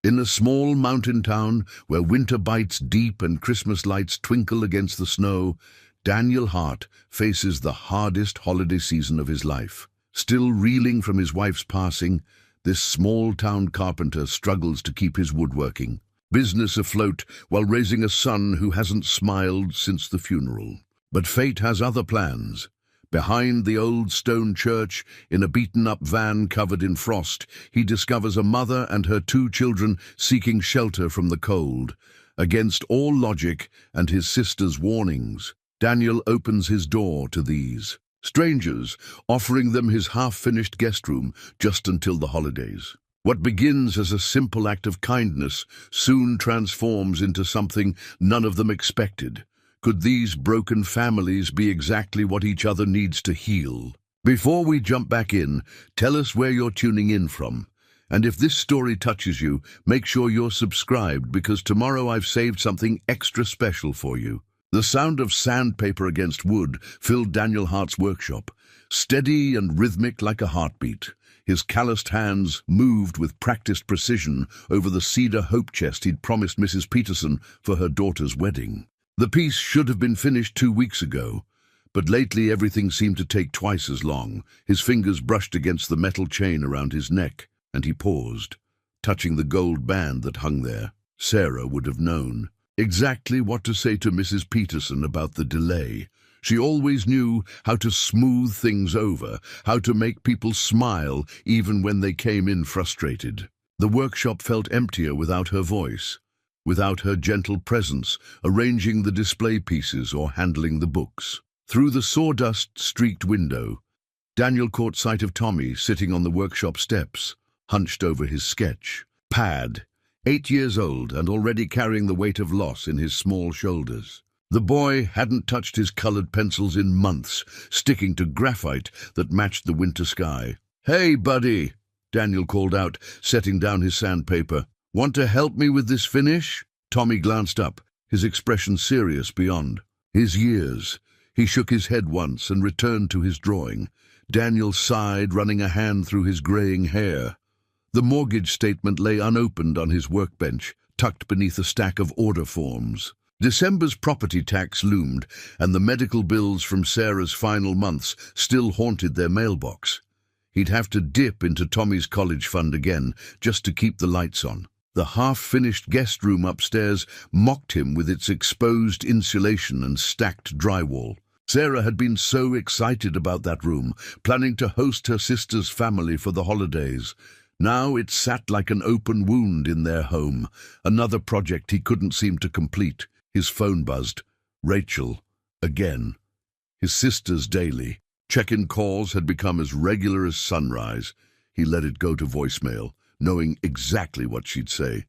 In a small mountain town where winter bites deep and Christmas lights twinkle against the snow, Daniel Hart faces the hardest holiday season of his life. Still reeling from his wife's passing, this small-town carpenter struggles to keep his woodworking business afloat while raising a son who hasn't smiled since the funeral. But fate has other plans. Behind the old stone church, in a beaten-up van covered in frost, he discovers a mother and her 2 children seeking shelter from the cold. Against all logic and his sister's warnings, Daniel opens his door to these strangers, offering them his half-finished guest room just until the holidays. What begins as a simple act of kindness soon transforms into something none of them expected. Could these broken families be exactly what each other needs to heal? Before we jump back in, tell us where you're tuning in from. And if this story touches you, make sure you're subscribed, because tomorrow I've saved something extra special for you. The sound of sandpaper against wood filled Daniel Hart's workshop, steady and rhythmic like a heartbeat. His calloused hands moved with practiced precision over the cedar hope chest he'd promised Mrs. Peterson for her daughter's wedding. The piece should have been finished 2 weeks ago, but lately everything seemed to take twice as long. His fingers brushed against the metal chain around his neck, and he paused, touching the gold band that hung there. Sarah would have known exactly what to say to Mrs. Peterson about the delay. She always knew how to smooth things over, how to make people smile even when they came in frustrated. The workshop felt emptier without her voice, without her gentle presence, arranging the display pieces or handling the books. Through the sawdust-streaked window, Daniel caught sight of Tommy sitting on the workshop steps, hunched over his sketch pad, 8 years old and already carrying the weight of loss in his small shoulders. The boy hadn't touched his colored pencils in months, sticking to graphite that matched the winter sky. "Hey, buddy," Daniel called out, setting down his sandpaper. "Want to help me with this finish?" Tommy glanced up, his expression serious beyond his years. He shook his head once and returned to his drawing. Daniel sighed, running a hand through his graying hair. The mortgage statement lay unopened on his workbench, tucked beneath a stack of order forms. December's property tax loomed, and the medical bills from Sarah's final months still haunted their mailbox. He'd have to dip into Tommy's college fund again, just to keep the lights on. The half-finished guest room upstairs mocked him with its exposed insulation and stacked drywall. Sarah had been so excited about that room, planning to host her sister's family for the holidays. Now it sat like an open wound in their home, another project he couldn't seem to complete. His phone buzzed. Rachel, again. His sister's daily. Check-in calls had become as regular as sunrise. He let it go to voicemail, knowing exactly what she'd say.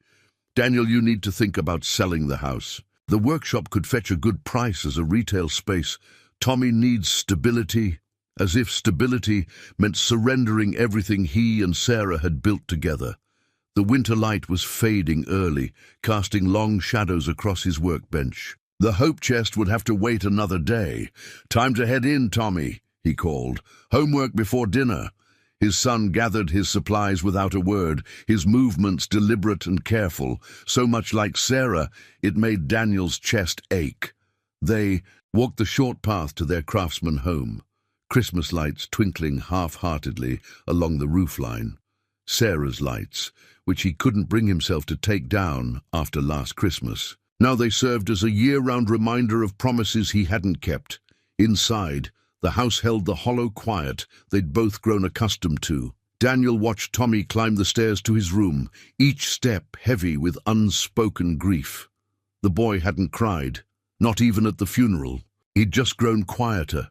"Daniel, you need to think about selling the house. The workshop could fetch a good price as a retail space. Tommy needs stability," as if stability meant surrendering everything he and Sarah had built together. The winter light was fading early, casting long shadows across his workbench. The hope chest would have to wait another day. "Time to head in, Tommy," he called. "Homework before dinner." His son gathered his supplies without a word, his movements deliberate and careful, so much like Sarah it made Daniel's chest ache. They walked the short path to their craftsman home, Christmas lights twinkling half-heartedly along the roofline. Sarah's lights, which he couldn't bring himself to take down after last Christmas. Now they served as a year-round reminder of promises he hadn't kept. Inside, the house held the hollow quiet they'd both grown accustomed to. Daniel watched Tommy climb the stairs to his room, each step heavy with unspoken grief. The boy hadn't cried, not even at the funeral. He'd just grown quieter,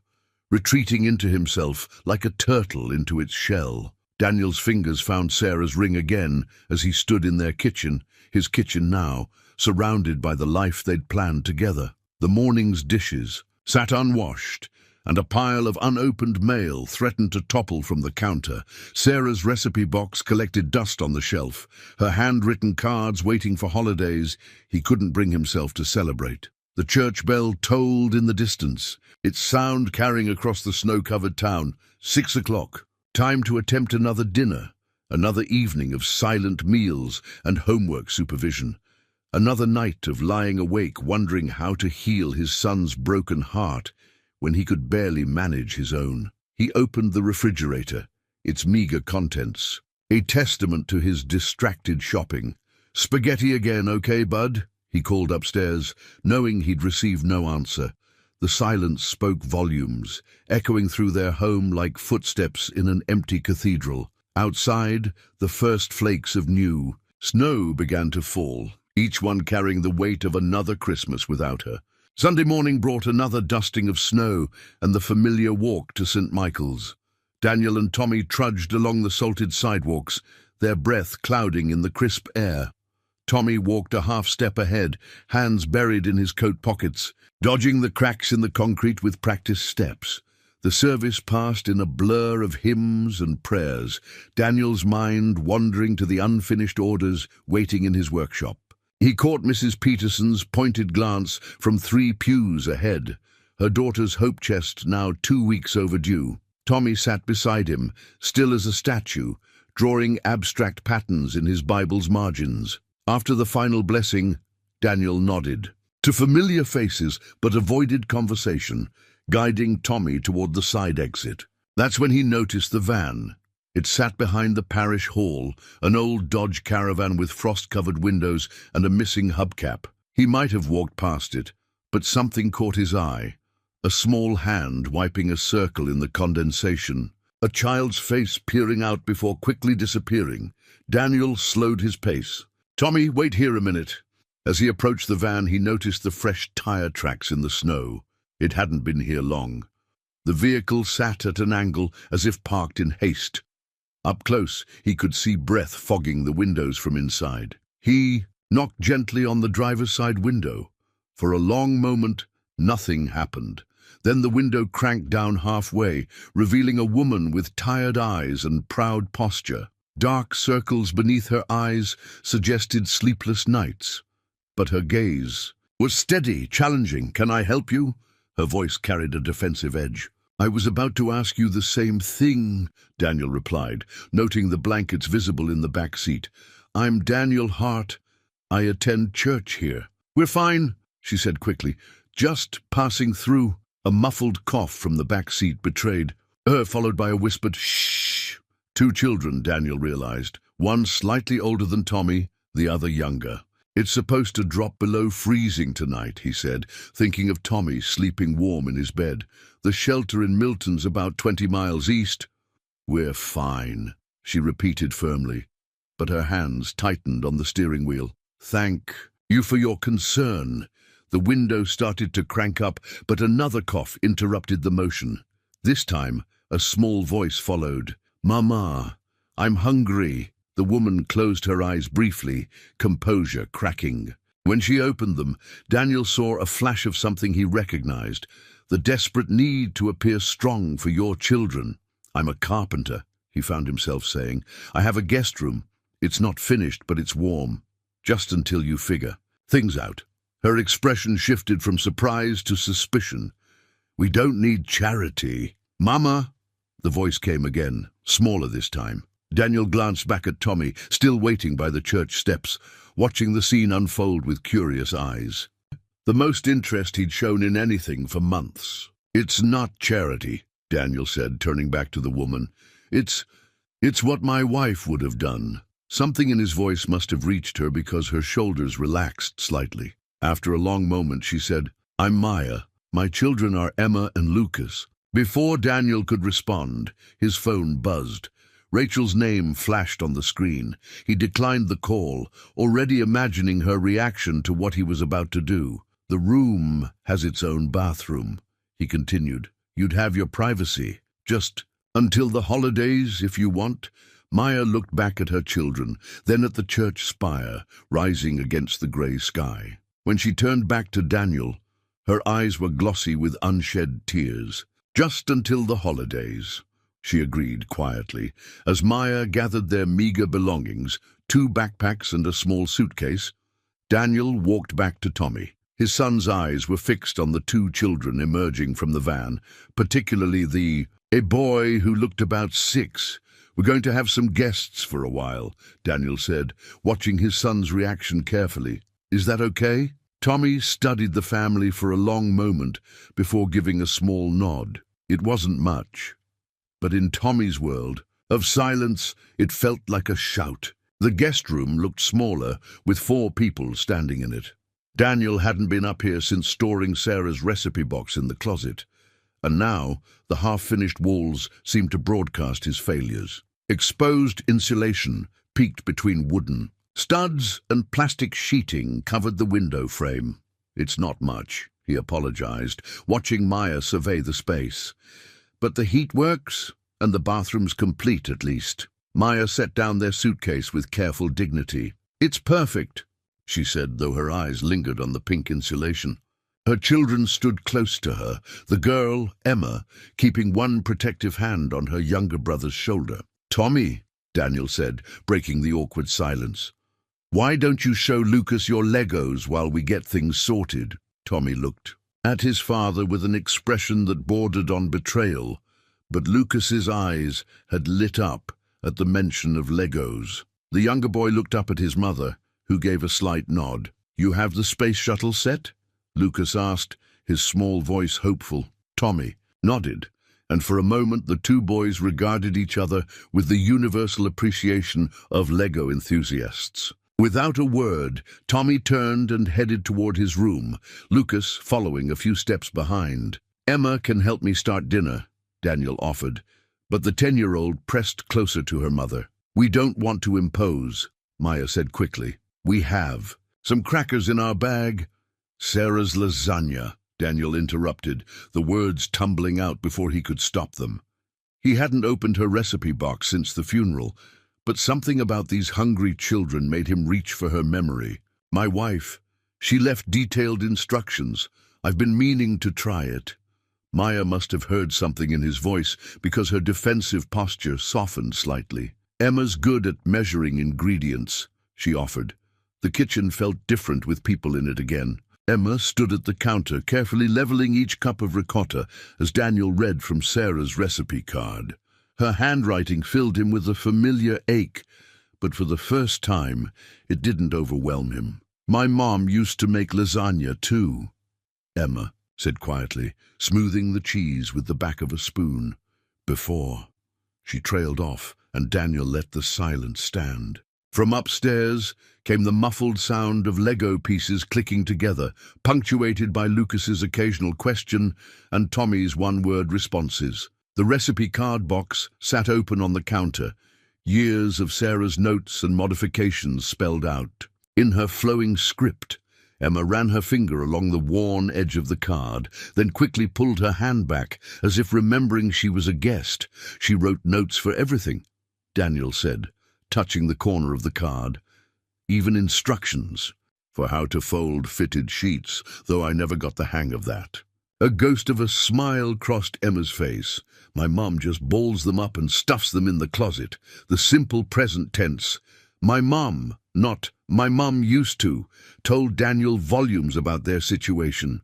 retreating into himself like a turtle into its shell. Daniel's fingers found Sarah's ring again as he stood in their kitchen, his kitchen now, surrounded by the life they'd planned together. The morning's dishes sat unwashed, and a pile of unopened mail threatened to topple from the counter. Sarah's recipe box collected dust on the shelf, her handwritten cards waiting for holidays he couldn't bring himself to celebrate. The church bell tolled in the distance, its sound carrying across the snow-covered town. 6 o'clock. Time to attempt another dinner, Another evening of silent meals and homework supervision. Another night of lying awake wondering how to heal his son's broken heart when he could barely manage his own. He opened the refrigerator, its meager contents, a testament to his distracted shopping. "Spaghetti again, okay, bud?" he called upstairs, knowing he'd receive no answer. The silence spoke volumes, echoing through their home like footsteps in an empty cathedral. Outside, the first flakes of new snow began to fall, each one carrying the weight of another Christmas without her. Sunday morning brought another dusting of snow and the familiar walk to St. Michael's. Daniel and Tommy trudged along the salted sidewalks, their breath clouding in the crisp air. Tommy walked a half-step ahead, hands buried in his coat pockets, dodging the cracks in the concrete with practiced steps. The service passed in a blur of hymns and prayers, Daniel's mind wandering to the unfinished orders waiting in his workshop. He caught Mrs. Peterson's pointed glance from 3 pews ahead, her daughter's hope chest now 2 weeks overdue. Tommy sat beside him, still as a statue, drawing abstract patterns in his Bible's margins. After the final blessing, Daniel nodded to familiar faces but avoided conversation, guiding Tommy toward the side exit. That's when he noticed the van. It sat behind the parish hall, an old Dodge Caravan with frost-covered windows and a missing hubcap. He might have walked past it, but something caught his eye. A small hand wiping a circle in the condensation. A child's face peering out before quickly disappearing. Daniel slowed his pace. "Tommy, wait here a minute." As he approached the van, he noticed the fresh tire tracks in the snow. It hadn't been here long. The vehicle sat at an angle as if parked in haste. Up close, he could see breath fogging the windows from inside. He knocked gently on the driver's side window. For a long moment, nothing happened. Then the window cranked down halfway, revealing a woman with tired eyes and proud posture. Dark circles beneath her eyes suggested sleepless nights. But her gaze was steady, challenging. "Can I help you?" Her voice carried a defensive edge. "I was about to ask you the same thing," Daniel replied, noting the blankets visible in the back seat. "I'm Daniel Hart. I attend church here." "We're fine," she said quickly. "Just passing through." A muffled cough from the back seat betrayed her, followed by a whispered "shh." 2 children, Daniel realized, one slightly older than Tommy, the other younger. "It's supposed to drop below freezing tonight," he said, thinking of Tommy sleeping warm in his bed. "The shelter in Milton's about 20 miles east." "We're fine," she repeated firmly, but her hands tightened on the steering wheel. "Thank you for your concern." The window started to crank up, but another cough interrupted the motion. This time, a small voice followed. "Mama, I'm hungry." The woman closed her eyes briefly, composure cracking. When she opened them, Daniel saw a flash of something he recognized, the desperate need to appear strong for your children. "I'm a carpenter," he found himself saying. "I have a guest room. It's not finished, but it's warm. Just until you figure things out." Her expression shifted from surprise to suspicion. "We don't need charity." "Mama!" The voice came again, smaller this time. Daniel glanced back at Tommy, still waiting by the church steps, watching the scene unfold with curious eyes. The most interest he'd shown in anything for months. "It's not charity," Daniel said, turning back to the woman. It's what my wife would have done." Something in his voice must have reached her because her shoulders relaxed slightly. After a long moment, she said, "I'm Maya. My children are Emma and Lucas." Before Daniel could respond, his phone buzzed. Rachel's name flashed on the screen. He declined the call, already imagining her reaction to what he was about to do. "The room has its own bathroom," he continued. "You'd have your privacy. Just until the holidays, if you want." Maya looked back at her children, then at the church spire, rising against the grey sky. When she turned back to Daniel, her eyes were glossy with unshed tears. "Just until the holidays," she agreed quietly, as Maya gathered their meager belongings, 2 backpacks and a small suitcase. Daniel walked back to Tommy. His son's eyes were fixed on the 2 children emerging from the van, particularly a boy who looked about 6, We're going to have some guests for a while, Daniel said, watching his son's reaction carefully. Is that okay? Tommy studied the family for a long moment before giving a small nod. It wasn't much. But in Tommy's world of silence, it felt like a shout. The guest room looked smaller, with 4 people standing in it. Daniel hadn't been up here since storing Sarah's recipe box in the closet, and now the half-finished walls seemed to broadcast his failures. Exposed insulation peeked between wooden. Studs and plastic sheeting covered the window frame. It's not much, he apologized, watching Maya survey the space. But the heat works, and the bathroom's complete at least. Maya set down their suitcase with careful dignity. It's perfect, she said, though her eyes lingered on the pink insulation. Her children stood close to her, the girl, Emma, keeping one protective hand on her younger brother's shoulder. Tommy, Daniel said, breaking the awkward silence. Why don't you show Lucas your Legos while we get things sorted? Tommy looked at his father with an expression that bordered on betrayal, but Lucas's eyes had lit up at the mention of Legos. The younger boy looked up at his mother, who gave a slight nod. You have the space shuttle set? Lucas asked, his small voice hopeful. Tommy nodded, and for a moment the 2 boys regarded each other with the universal appreciation of Lego enthusiasts. Without a word, Tommy turned and headed toward his room, Lucas following a few steps behind. Emma can help me start dinner, Daniel offered, but the 10-year-old pressed closer to her mother. We don't want to impose, Maya said quickly. We have some crackers in our bag. Sarah's lasagna, Daniel interrupted, the words tumbling out before he could stop them. He hadn't opened her recipe box since the funeral, but something about these hungry children made him reach for her memory. My wife, she left detailed instructions. I've been meaning to try it. Maya must have heard something in his voice because her defensive posture softened slightly. Emma's good at measuring ingredients, she offered. The kitchen felt different with people in it again. Emma stood at the counter, carefully leveling each cup of ricotta as Daniel read from Sarah's recipe card. Her handwriting filled him with a familiar ache, but for the first time, it didn't overwhelm him. My mom used to make lasagna too, Emma said quietly, smoothing the cheese with the back of a spoon. Before. She trailed off, and Daniel let the silence stand. From upstairs came the muffled sound of Lego pieces clicking together, punctuated by Lucas's occasional question and Tommy's one-word responses. The recipe card box sat open on the counter, years of Sarah's notes and modifications spelled out. In her flowing script, Emma ran her finger along the worn edge of the card, then quickly pulled her hand back, as if remembering she was a guest. She wrote notes for everything, Daniel said, touching the corner of the card. Even instructions for how to fold fitted sheets, though I never got the hang of that. A ghost of a smile crossed Emma's face. My mom just balls them up and stuffs them in the closet. The simple present tense. My mom, not my mom used to, told Daniel volumes about their situation.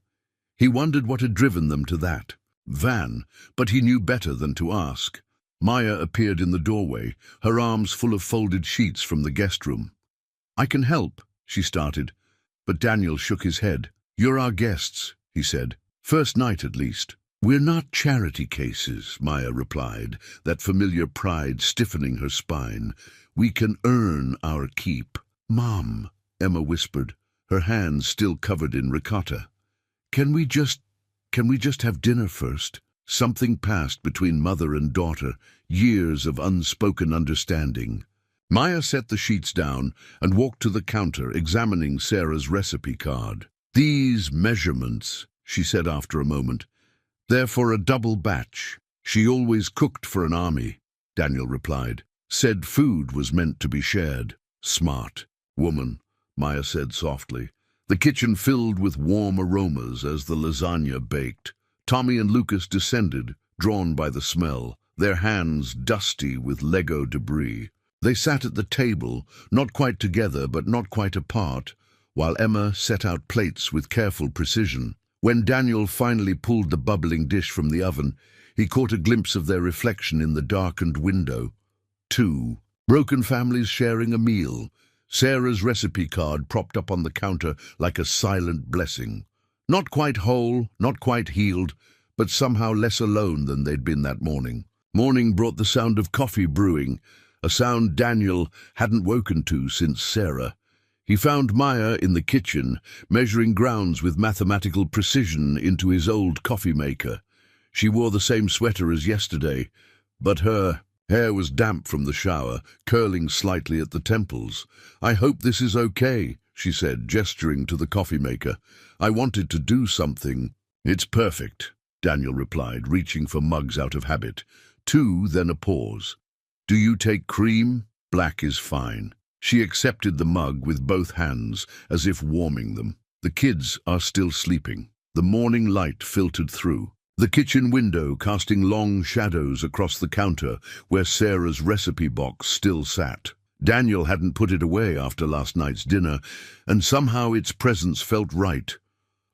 He wondered what had driven them to that. But he knew better than to ask. Maya appeared in the doorway, her arms full of folded sheets from the guest room. I can help, she started, but Daniel shook his head. You're our guests, he said. First night at least. We're not charity cases, Maya replied, that familiar pride stiffening her spine. We can earn our keep. Mom, Emma whispered, her hands still covered in ricotta. Can we just have dinner first? Something passed between mother and daughter, years of unspoken understanding. Maya set the sheets down and walked to the counter, examining Sarah's recipe card. These measurements, she said after a moment, they're for a double batch. She always cooked for an army, Daniel replied. Said food was meant to be shared. Smart woman, Maya said softly. The kitchen filled with warm aromas as the lasagna baked. Tommy and Lucas descended, drawn by the smell, their hands dusty with Lego debris. They sat at the table, not quite together but not quite apart, while Emma set out plates with careful precision. When Daniel finally pulled the bubbling dish from the oven, he caught a glimpse of their reflection in the darkened window. 2. Broken families sharing a meal. Sarah's recipe card propped up on the counter like a silent blessing. Not quite whole, not quite healed, but somehow less alone than they'd been that morning. Morning brought the sound of coffee brewing, a sound Daniel hadn't woken to since Sarah. He found Maya in the kitchen, measuring grounds with mathematical precision into his old coffee maker. She wore the same sweater as yesterday, but her hair was damp from the shower, curling slightly at the temples. "I hope this is okay," she said, gesturing to the coffee maker. "I wanted to do something." "It's perfect," Daniel replied, reaching for mugs out of habit. 2, then a pause. "Do you take cream?" "Black is fine." She accepted the mug with both hands, as if warming them. The kids are still sleeping. The morning light filtered through. The kitchen window casting long shadows across the counter where Sarah's recipe box still sat. Daniel hadn't put it away after last night's dinner, and somehow its presence felt right.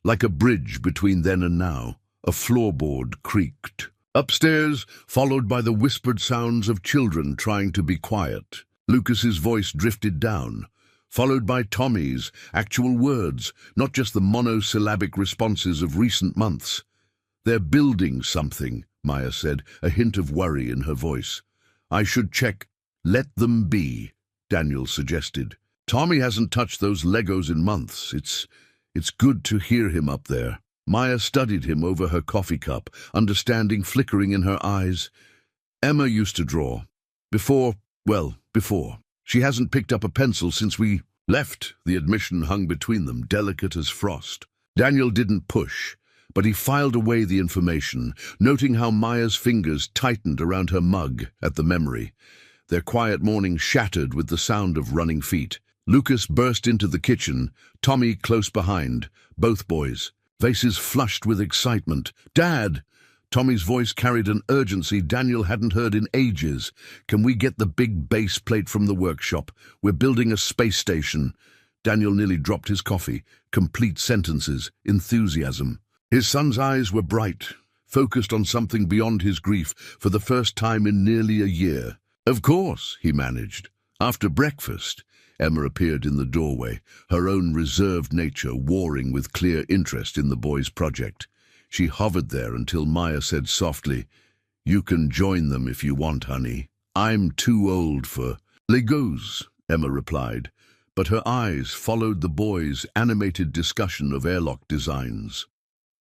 Like a bridge between then and now, a floorboard creaked. Upstairs, followed by the whispered sounds of children trying to be quiet. Lucas's voice drifted down, followed by Tommy's, actual words, not just the monosyllabic responses of recent months. "They're building something," Maya said, a hint of worry in her voice. "I should check." "Let them be," Daniel suggested. "Tommy hasn't touched those Legos in months. It's good to hear him up there." Maya studied him over her coffee cup, understanding flickering in her eyes. "Emma used to draw. Before. She hasn't picked up a pencil since we left." The admission hung between them, delicate as frost. Daniel didn't push, but he filed away the information, noting how Maya's fingers tightened around her mug at the memory. Their quiet morning shattered with the sound of running feet. Lucas burst into the kitchen, Tommy close behind, both boys, faces flushed with excitement. "Dad!" Tommy's voice carried an urgency Daniel hadn't heard in ages. "Can we get the big base plate from the workshop? We're building a space station." Daniel nearly dropped his coffee. Complete sentences, enthusiasm. His son's eyes were bright, focused on something beyond his grief for the first time in nearly a year. "Of course," he managed. After breakfast, Emma appeared in the doorway, her own reserved nature warring with clear interest in the boys' project. She hovered there until Maya said softly, "You can join them if you want, honey. I'm too old for." "Legos," Emma replied, but her eyes followed the boys' animated discussion of airlock designs.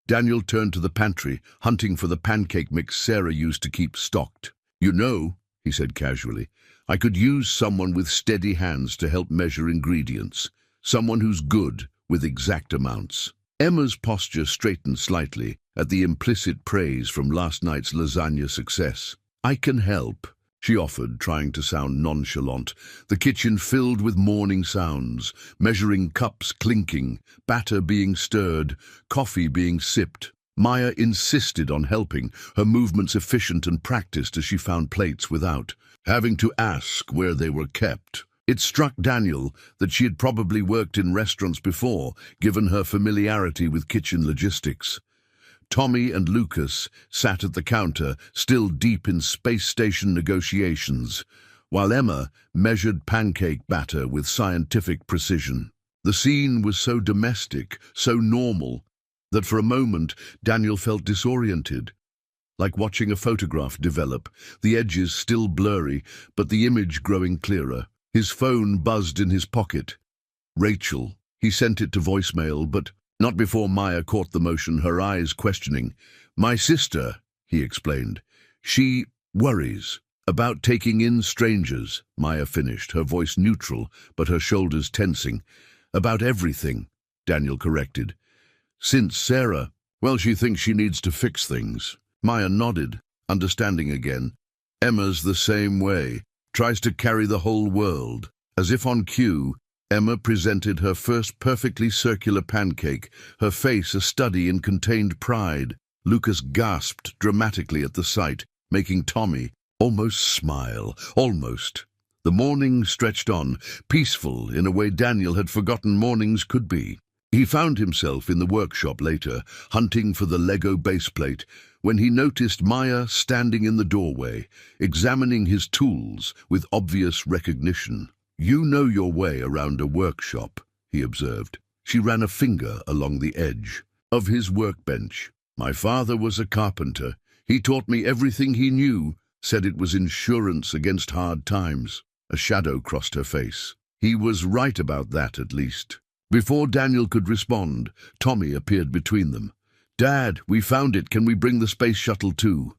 Daniel turned to the pantry, hunting for the pancake mix Sarah used to keep stocked. "You know," he said casually, "I could use someone with steady hands to help measure ingredients. Someone who's good with exact amounts." Emma's posture straightened slightly at the implicit praise from last night's lasagna success. "I can help," she offered, trying to sound nonchalant. The kitchen filled with morning sounds, measuring cups clinking, batter being stirred, coffee being sipped. Maya insisted on helping, her movements efficient and practiced as she found plates without having to ask where they were kept. It struck Daniel that she had probably worked in restaurants before, given her familiarity with kitchen logistics. Tommy and Lucas sat at the counter, still deep in space station negotiations, while Emma measured pancake batter with scientific precision. The scene was so domestic, so normal, that for a moment Daniel felt disoriented, like watching a photograph develop, the edges still blurry, but the image growing clearer. His phone buzzed in his pocket. Rachel. He sent it to voicemail, but not before Maya caught the motion, her eyes questioning. "My sister," he explained. "She worries about taking in strangers," Maya finished, her voice neutral, but her shoulders tensing. "About everything," Daniel corrected. "Since Sarah, well, she thinks she needs to fix things." Maya nodded, understanding again. "Emma's the same way. Tries to carry the whole world." As if on cue, Emma presented her first perfectly circular pancake, her face a study in contained pride. Lucas gasped dramatically at the sight, making Tommy almost smile. Almost. The morning stretched on, peaceful in a way Daniel had forgotten mornings could be. He found himself in the workshop later, hunting for the Lego baseplate, when he noticed Maya standing in the doorway, examining his tools with obvious recognition. "You know your way around a workshop," he observed. She ran a finger along the edge of his workbench. "My father was a carpenter. He taught me everything he knew, said it was insurance against hard times." A shadow crossed her face. He was right about that, at least. Before Daniel could respond, Tommy appeared between them. "Dad, we found it. Can we bring the space shuttle too?"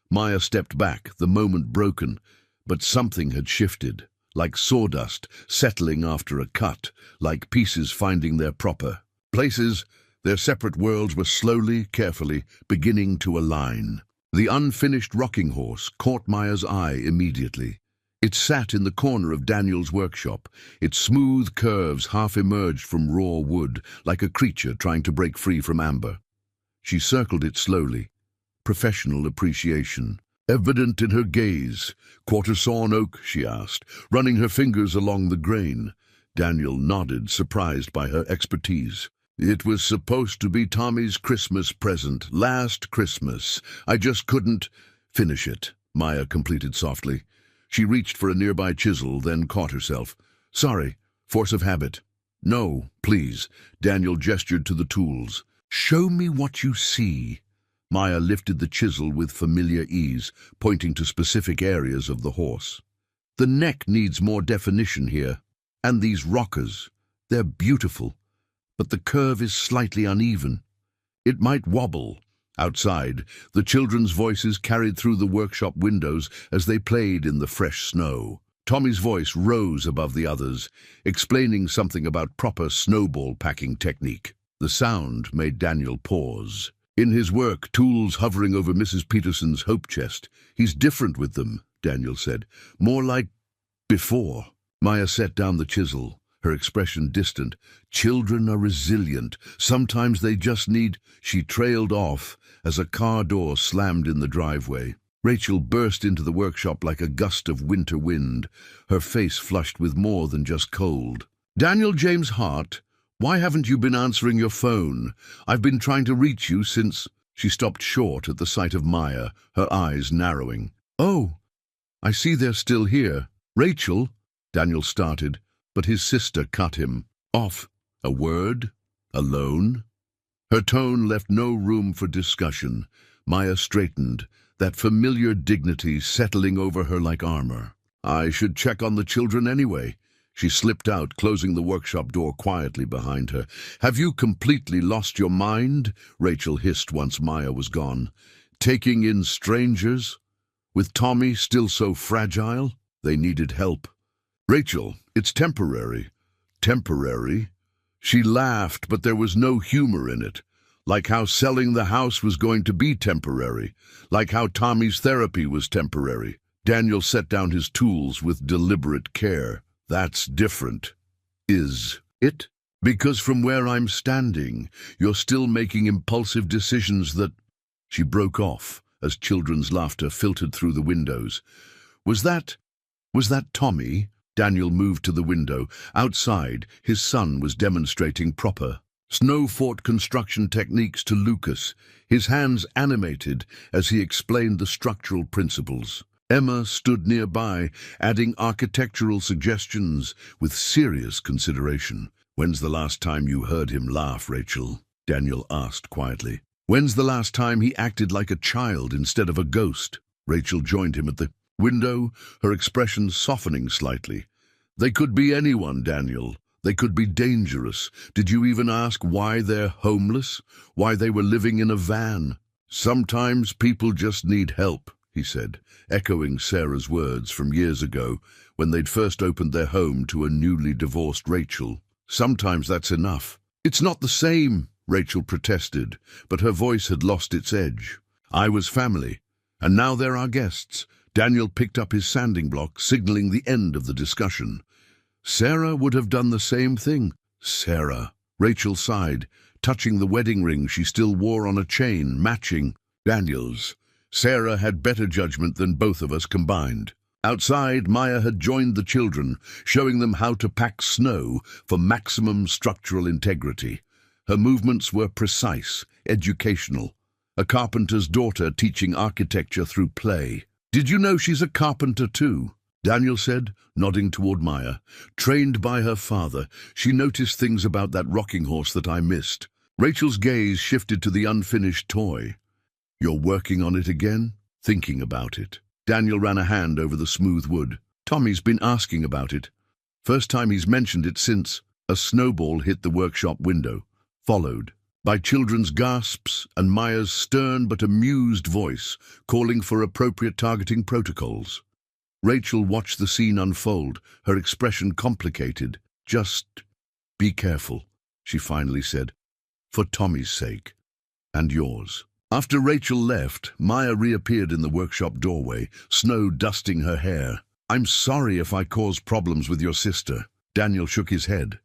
Maya stepped back, the moment broken, but something had shifted, like sawdust settling after a cut, like pieces finding their proper places. Their separate worlds were slowly, carefully, beginning to align. The unfinished rocking horse caught Maya's eye immediately. It sat in the corner of Daniel's workshop, its smooth curves half emerged from raw wood, like a creature trying to break free from amber. She circled it slowly, professional appreciation evident in her gaze. "Quarter sawn oak?" she asked, running her fingers along the grain. Daniel nodded, surprised by her expertise. "It was supposed to be Tommy's Christmas present, last Christmas. I just couldn't finish it," Maya completed softly. She reached for a nearby chisel, then caught herself. "Sorry, force of habit." "No, please." Daniel gestured to the tools. "Show me what you see." Maya lifted the chisel with familiar ease, pointing to specific areas of the horse. "The neck needs more definition here. And these rockers, they're beautiful, but the curve is slightly uneven. It might wobble." Outside, the children's voices carried through the workshop windows as they played in the fresh snow. Tommy's voice rose above the others, explaining something about proper snowball packing technique. The sound made Daniel pause. In his work, tools hovering over Mrs. Peterson's hope chest. "He's different with them," Daniel said. "More like before." Maya set down the chisel, her expression distant. "Children are resilient. Sometimes they just need—" She trailed off as a car door slammed in the driveway. Rachel burst into the workshop like a gust of winter wind, her face flushed with more than just cold. "Daniel James Hart, why haven't you been answering your phone? I've been trying to reach you since—" She stopped short at the sight of Maya, her eyes narrowing. "Oh, I see they're still here." "Rachel," Daniel started, but his sister cut him off. "A word? Alone?" Her tone left no room for discussion. Maya straightened, that familiar dignity settling over her like armor. "I should check on the children anyway." She slipped out, closing the workshop door quietly behind her. "Have you completely lost your mind?" Rachel hissed once Maya was gone. "Taking in strangers? With Tommy still so fragile?" They needed help. "Rachel, it's temporary." "Temporary?" She laughed, but there was no humor in it. Like how selling the house was going to be temporary. Like how Tommy's therapy was temporary. Daniel set down his tools with deliberate care. "That's different." "Is it? Because from where I'm standing, you're still making impulsive decisions that—" She broke off as children's laughter filtered through the windows. Was that Tommy?" Daniel moved to the window. Outside, his son was demonstrating proper snow-fort construction techniques to Lucas, his hands animated as he explained the structural principles. Emma stood nearby, adding architectural suggestions with serious consideration. "When's the last time you heard him laugh, Rachel?" Daniel asked quietly. "When's the last time he acted like a child instead of a ghost?" Rachel joined him at the window, her expression softening slightly. "They could be anyone, Daniel. They could be dangerous. Did you even ask why they're homeless? Why they were living in a van?" "Sometimes people just need help," he said, echoing Sarah's words from years ago when they'd first opened their home to a newly divorced Rachel. "Sometimes that's enough." "It's not the same," Rachel protested, but her voice had lost its edge. "I was family, and now they're our guests." Daniel picked up his sanding block, signaling the end of the discussion. "Sarah would have done the same thing." "Sarah." Rachel sighed, touching the wedding ring she still wore on a chain, matching Daniel's. "Sarah had better judgment than both of us combined." Outside, Maya had joined the children, showing them how to pack snow for maximum structural integrity. Her movements were precise, educational. A carpenter's daughter teaching architecture through play. "Did you know she's a carpenter too?" Daniel said, nodding toward Maya. "Trained by her father, she noticed things about that rocking horse that I missed." Rachel's gaze shifted to the unfinished toy. "You're working on it again?" "Thinking about it." Daniel ran a hand over the smooth wood. "Tommy's been asking about it. First time he's mentioned it since." A snowball hit the workshop window, followed by children's gasps and Maya's stern but amused voice calling for appropriate targeting protocols. Rachel watched the scene unfold, her expression complicated. "Just be careful," she finally said, "for Tommy's sake, and yours." After Rachel left, Maya reappeared in the workshop doorway, snow dusting her hair. "I'm sorry if I caused problems with your sister." Daniel shook his head,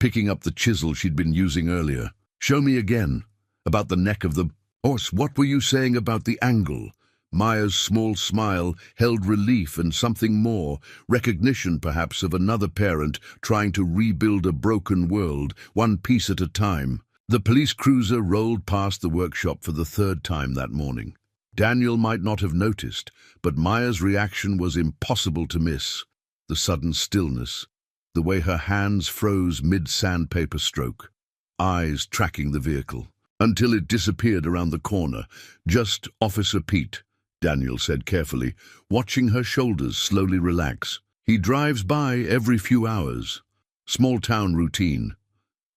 picking up the chisel she'd been using earlier. "Show me again. About the neck of the horse. What were you saying about the angle?" Maya's small smile held relief and something more, recognition perhaps of another parent trying to rebuild a broken world, one piece at a time. The police cruiser rolled past the workshop for the third time that morning. Daniel might not have noticed, but Maya's reaction was impossible to miss. The sudden stillness, the way her hands froze mid-sandpaper stroke, eyes tracking the vehicle, until it disappeared around the corner. "Just Officer Pete," Daniel said carefully, watching her shoulders slowly relax. "He drives by every few hours. Small-town routine."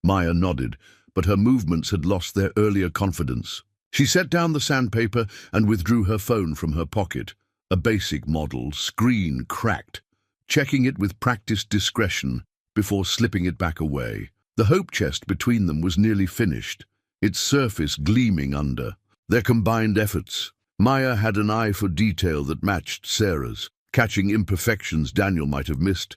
Maya nodded, but her movements had lost their earlier confidence. She set down the sandpaper and withdrew her phone from her pocket. A basic model, screen cracked, checking it with practiced discretion before slipping it back away. The hope chest between them was nearly finished, its surface gleaming under their combined efforts. Maya had an eye for detail that matched Sarah's, catching imperfections Daniel might have missed,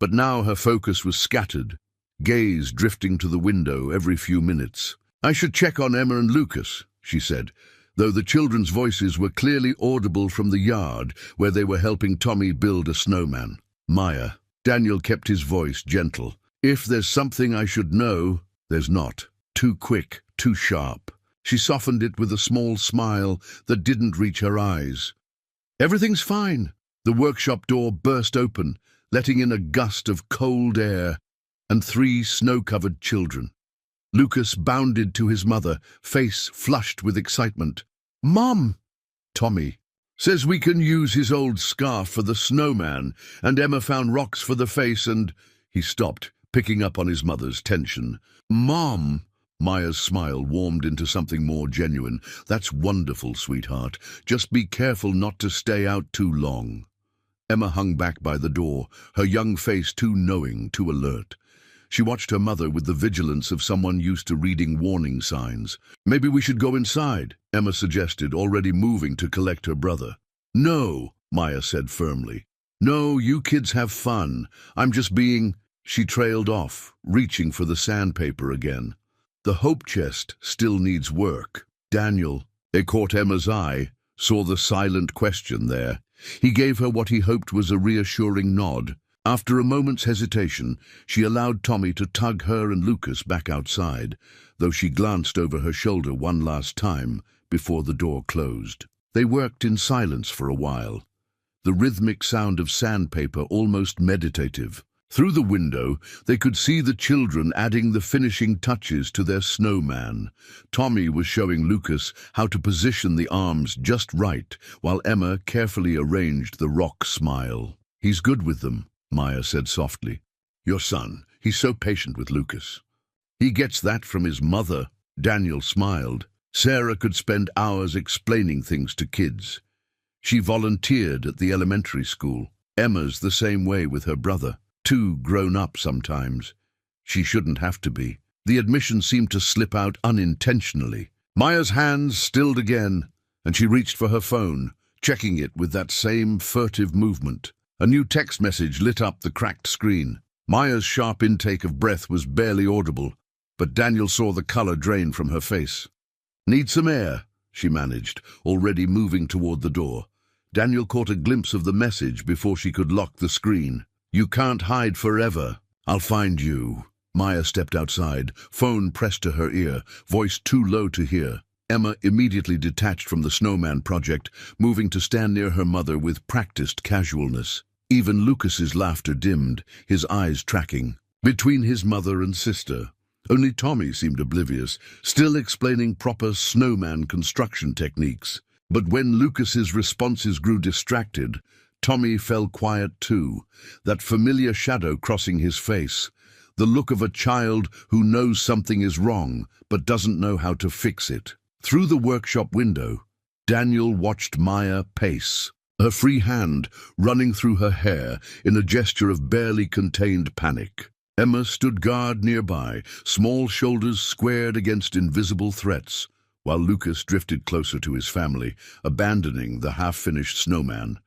but now her focus was scattered, gaze drifting to the window every few minutes. "I should check on Emma and Lucas," she said, though the children's voices were clearly audible from the yard where they were helping Tommy build a snowman. "Maya," Daniel kept his voice gentle, "if there's something I should know, there's not. Too quick, too sharp." She softened it with a small smile that didn't reach her eyes. "Everything's fine." The workshop door burst open, letting in a gust of cold air and 3 snow-covered children. Lucas bounded to his mother, face flushed with excitement. "Mom!" "Tommy says we can use his old scarf for the snowman, and Emma found rocks for the face and—" He stopped, picking up on his mother's tension. "Mom!" Maya's smile warmed into something more genuine. "That's wonderful, sweetheart. Just be careful not to stay out too long." Emma hung back by the door, her young face too knowing, too alert. She watched her mother with the vigilance of someone used to reading warning signs. "Maybe we should go inside," Emma suggested, already moving to collect her brother. "No," Maya said firmly. "No, you kids have fun. I'm just being—" She trailed off, reaching for the sandpaper again. "The hope chest still needs work." Daniel, it caught Emma's eye, saw the silent question there. He gave her what he hoped was a reassuring nod. After a moment's hesitation, she allowed Tommy to tug her and Lucas back outside, though she glanced over her shoulder one last time before the door closed. They worked in silence for a while, the rhythmic sound of sandpaper almost meditative. Through the window, they could see the children adding the finishing touches to their snowman. Tommy was showing Lucas how to position the arms just right, while Emma carefully arranged the rock smile. "He's good with them," Maya said softly. "Your son, he's so patient with Lucas." "He gets that from his mother." Daniel smiled. Sarah could spend hours explaining things to kids. She volunteered at the elementary school. Emma's the same way with her brother. Too grown up sometimes. She shouldn't have to be. The admission seemed to slip out unintentionally. Maya's hands stilled again, and she reached for her phone, checking it with that same furtive movement. A new text message lit up the cracked screen. Maya's sharp intake of breath was barely audible, but Daniel saw the color drain from her face. "Need some air," she managed, already moving toward the door. Daniel caught a glimpse of the message before she could lock the screen. "You can't hide forever. I'll find you." Maya stepped outside, phone pressed to her ear, voice too low to hear. Emma immediately detached from the snowman project, moving to stand near her mother with practiced casualness. Even Lucas's laughter dimmed, his eyes tracking between his mother and sister. Only Tommy seemed oblivious, still explaining proper snowman construction techniques. But when Lucas's responses grew distracted, Tommy fell quiet too, that familiar shadow crossing his face. The look of a child who knows something is wrong, but doesn't know how to fix it. Through the workshop window, Daniel watched Maya pace, her free hand running through her hair in a gesture of barely contained panic. Emma stood guard nearby, small shoulders squared against invisible threats, while Lucas drifted closer to his family, abandoning the half-finished snowman.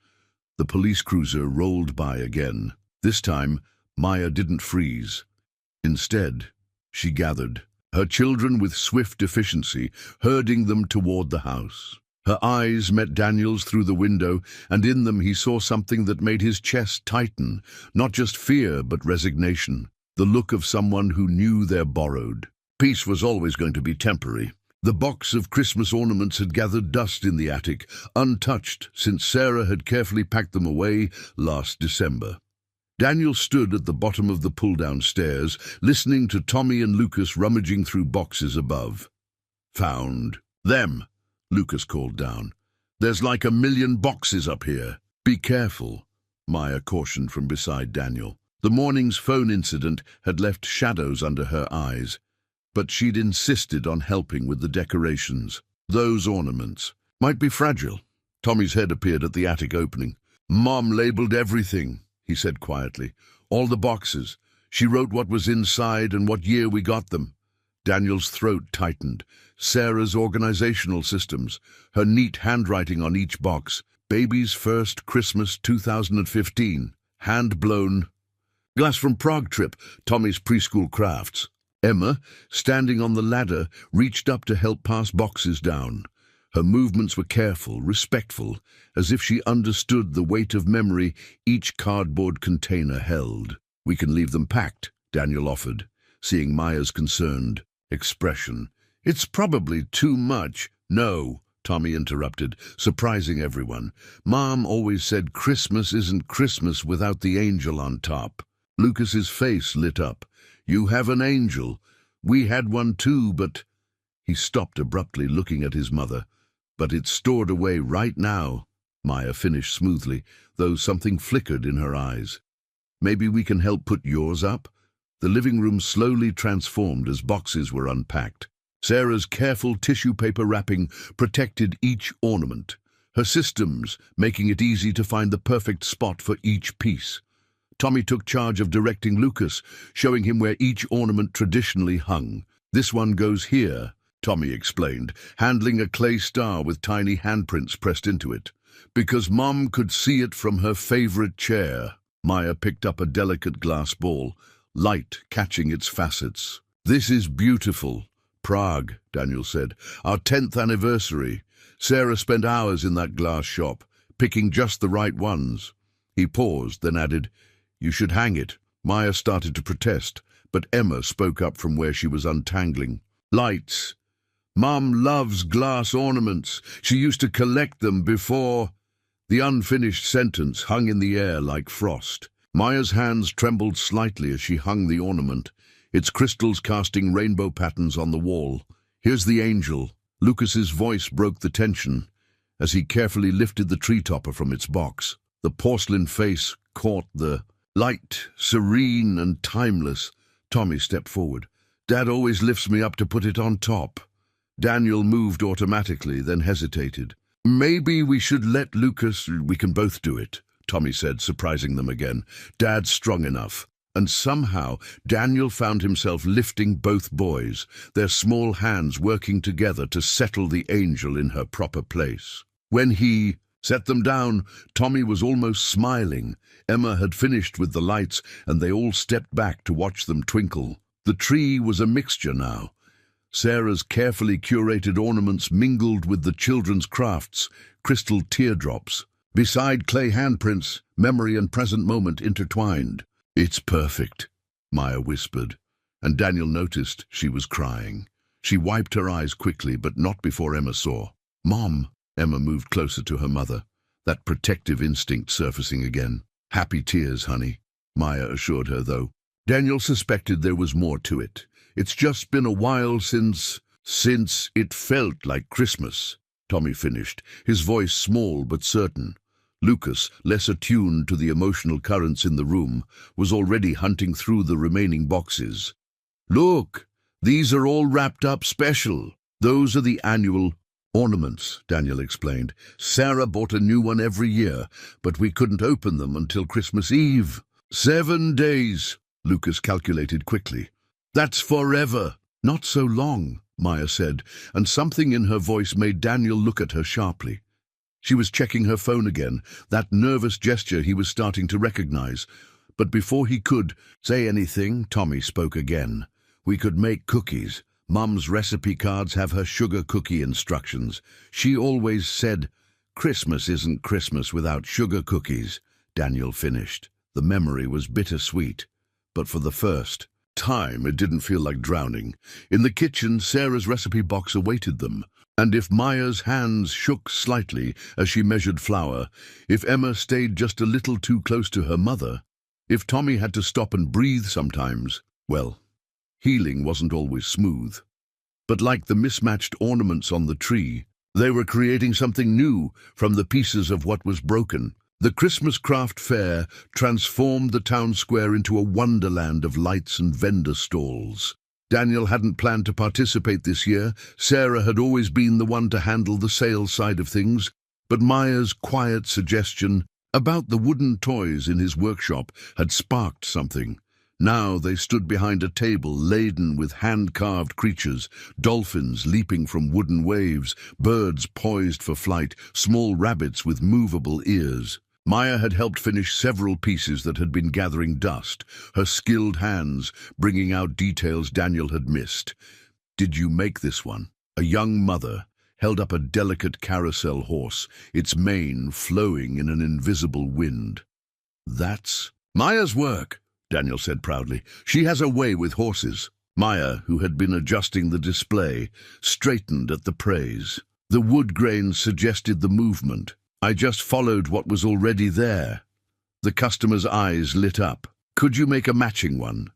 The police cruiser rolled by again. This time, Maya didn't freeze. Instead, she gathered, her children with swift efficiency, herding them toward the house. Her eyes met Daniel's through the window, and in them he saw something that made his chest tighten, not just fear but resignation, the look of someone who knew they're borrowed. Peace was always going to be temporary. The box of Christmas ornaments had gathered dust in the attic, untouched since Sarah had carefully packed them away last December. Daniel stood at the bottom of the pull-down stairs, listening to Tommy and Lucas rummaging through boxes above. "Found them," Lucas called down. "There's like 1,000,000 boxes up here." "Be careful," Maya cautioned from beside Daniel. The morning's phone incident had left shadows under her eyes, but she'd insisted on helping with the decorations. "Those ornaments might be fragile." Tommy's head appeared at the attic opening. "Mom labeled everything," he said quietly. "All the boxes. She wrote what was inside and what year we got them." Daniel's throat tightened. Sarah's organizational systems, her neat handwriting on each box. "Baby's first Christmas 2015. Hand-blown. Glass from Prague trip, Tommy's preschool crafts." Emma, standing on the ladder, reached up to help pass boxes down. Her movements were careful, respectful, as if she understood the weight of memory each cardboard container held. "We can leave them packed," Daniel offered, seeing Maya's concerned expression. "It's probably too much." "No," Tommy interrupted, surprising everyone. "Mom always said Christmas isn't Christmas without the angel on top." Lucas's face lit up. "You have an angel. We had one too, but—" He stopped abruptly, looking at his mother. "But it's stored away right now," Maya finished smoothly, though something flickered in her eyes. "Maybe we can help put yours up?" The living room slowly transformed as boxes were unpacked. Sarah's careful tissue paper wrapping protected each ornament, her systems making it easy to find the perfect spot for each piece. Tommy took charge of directing Lucas, showing him where each ornament traditionally hung. "This one goes here," Tommy explained, handling a clay star with tiny handprints pressed into it. "Because Mom could see it from her favorite chair." Maya picked up a delicate glass ball, light catching its facets. "This is beautiful. Prague," Daniel said. "Our 10th anniversary. Sarah spent hours in that glass shop, picking just the right ones." He paused, then added, "You should hang it." Maya started to protest, but Emma spoke up from where she was untangling. "Lights. Mom loves glass ornaments. She used to collect them before—" The unfinished sentence hung in the air like frost. Maya's hands trembled slightly as she hung the ornament, its crystals casting rainbow patterns on the wall. "Here's the angel." Lucas's voice broke the tension as he carefully lifted the tree topper from its box. The porcelain face caught the light, serene and timeless. Tommy stepped forward. "Dad always lifts me up to put it on top." Daniel moved automatically, then hesitated. "Maybe we should let Lucas—" "We can both do it," Tommy said, surprising them again. "Dad's strong enough." And somehow Daniel found himself lifting both boys, their small hands working together to settle the angel in her proper place. When he set them down, Tommy was almost smiling. Emma had finished with the lights, and they all stepped back to watch them twinkle. The tree was a mixture now. Sarah's carefully curated ornaments mingled with the children's crafts, crystal teardrops. Beside clay handprints, memory and present moment intertwined. "It's perfect," Maya whispered. and Daniel noticed she was crying. She wiped her eyes quickly, but not before Emma saw. "Mom." Emma moved closer to her mother, that protective instinct surfacing again. "Happy tears, honey," Maya assured her, though Daniel suspected there was more to it. "It's just been a while since it felt like Christmas," Tommy finished, his voice small but certain. Lucas, less attuned to the emotional currents in the room, was already hunting through the remaining boxes. "Look, these are all wrapped up special. Those are the annual ornaments," Daniel explained. "Sarah bought a new one every year, but we couldn't open them until Christmas Eve." 7 days, Lucas calculated quickly. "That's forever." "Not so long," Maya said, and something in her voice made Daniel look at her sharply. She was checking her phone again, that nervous gesture he was starting to recognize. But before he could say anything, Tommy spoke again. "We could make cookies. Mum's recipe cards have her sugar cookie instructions. She always said, 'Christmas isn't Christmas without sugar cookies,'" Daniel finished. The memory was bittersweet, but for the first time it didn't feel like drowning. In the kitchen, Sarah's recipe box awaited them, and if Maya's hands shook slightly as she measured flour, if Emma stayed just a little too close to her mother, if Tommy had to stop and breathe sometimes, well, healing wasn't always smooth. But like the mismatched ornaments on the tree, they were creating something new from the pieces of what was broken. The Christmas craft fair transformed the town square into a wonderland of lights and vendor stalls. Daniel hadn't planned to participate this year. Sarah had always been the one to handle the sales side of things, but Maya's quiet suggestion about the wooden toys in his workshop had sparked something. Now they stood behind a table laden with hand-carved creatures, dolphins leaping from wooden waves, birds poised for flight, small rabbits with movable ears. Maya had helped finish several pieces that had been gathering dust, her skilled hands bringing out details Daniel had missed. "Did you make this one?" A young mother held up a delicate carousel horse, its mane flowing in an invisible wind. "That's Maya's work," Daniel said proudly. "She has a way with horses." Maya, who had been adjusting the display, straightened at the praise. "The wood grains suggested the movement. I just followed what was already there." The customer's eyes lit up. "Could you make a matching one?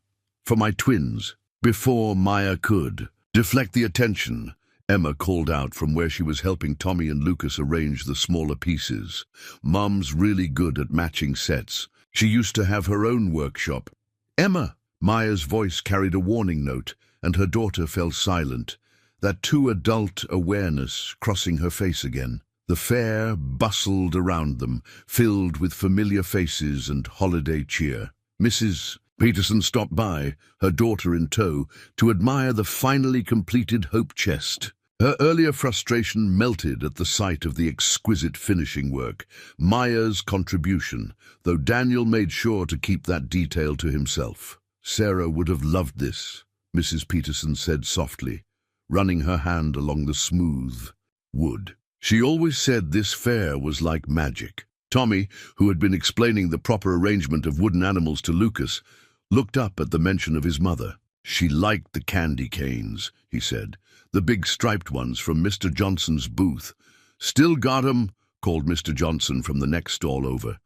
For my twins?" Before Maya could deflect the attention, Emma called out from where she was helping Tommy and Lucas arrange the smaller pieces. "Mum's really good at matching sets. She used to have her own workshop." "Emma!" Maya's voice carried a warning note, and her daughter fell silent, that too adult awareness crossing her face again. The fair bustled around them, filled with familiar faces and holiday cheer. Mrs. Peterson stopped by, her daughter in tow, to admire the finally completed hope chest. Her earlier frustration melted at the sight of the exquisite finishing work, Maya's contribution, though Daniel made sure to keep that detail to himself. "Sarah would have loved this," Mrs. Peterson said softly, running her hand along the smooth wood. "She always said this fair was like magic." Tommy, who had been explaining the proper arrangement of wooden animals to Lucas, looked up at the mention of his mother. "She liked the candy canes," he said, "the big striped ones from Mr. Johnson's booth." "Still got 'em," called Mr. Johnson from the next stall over.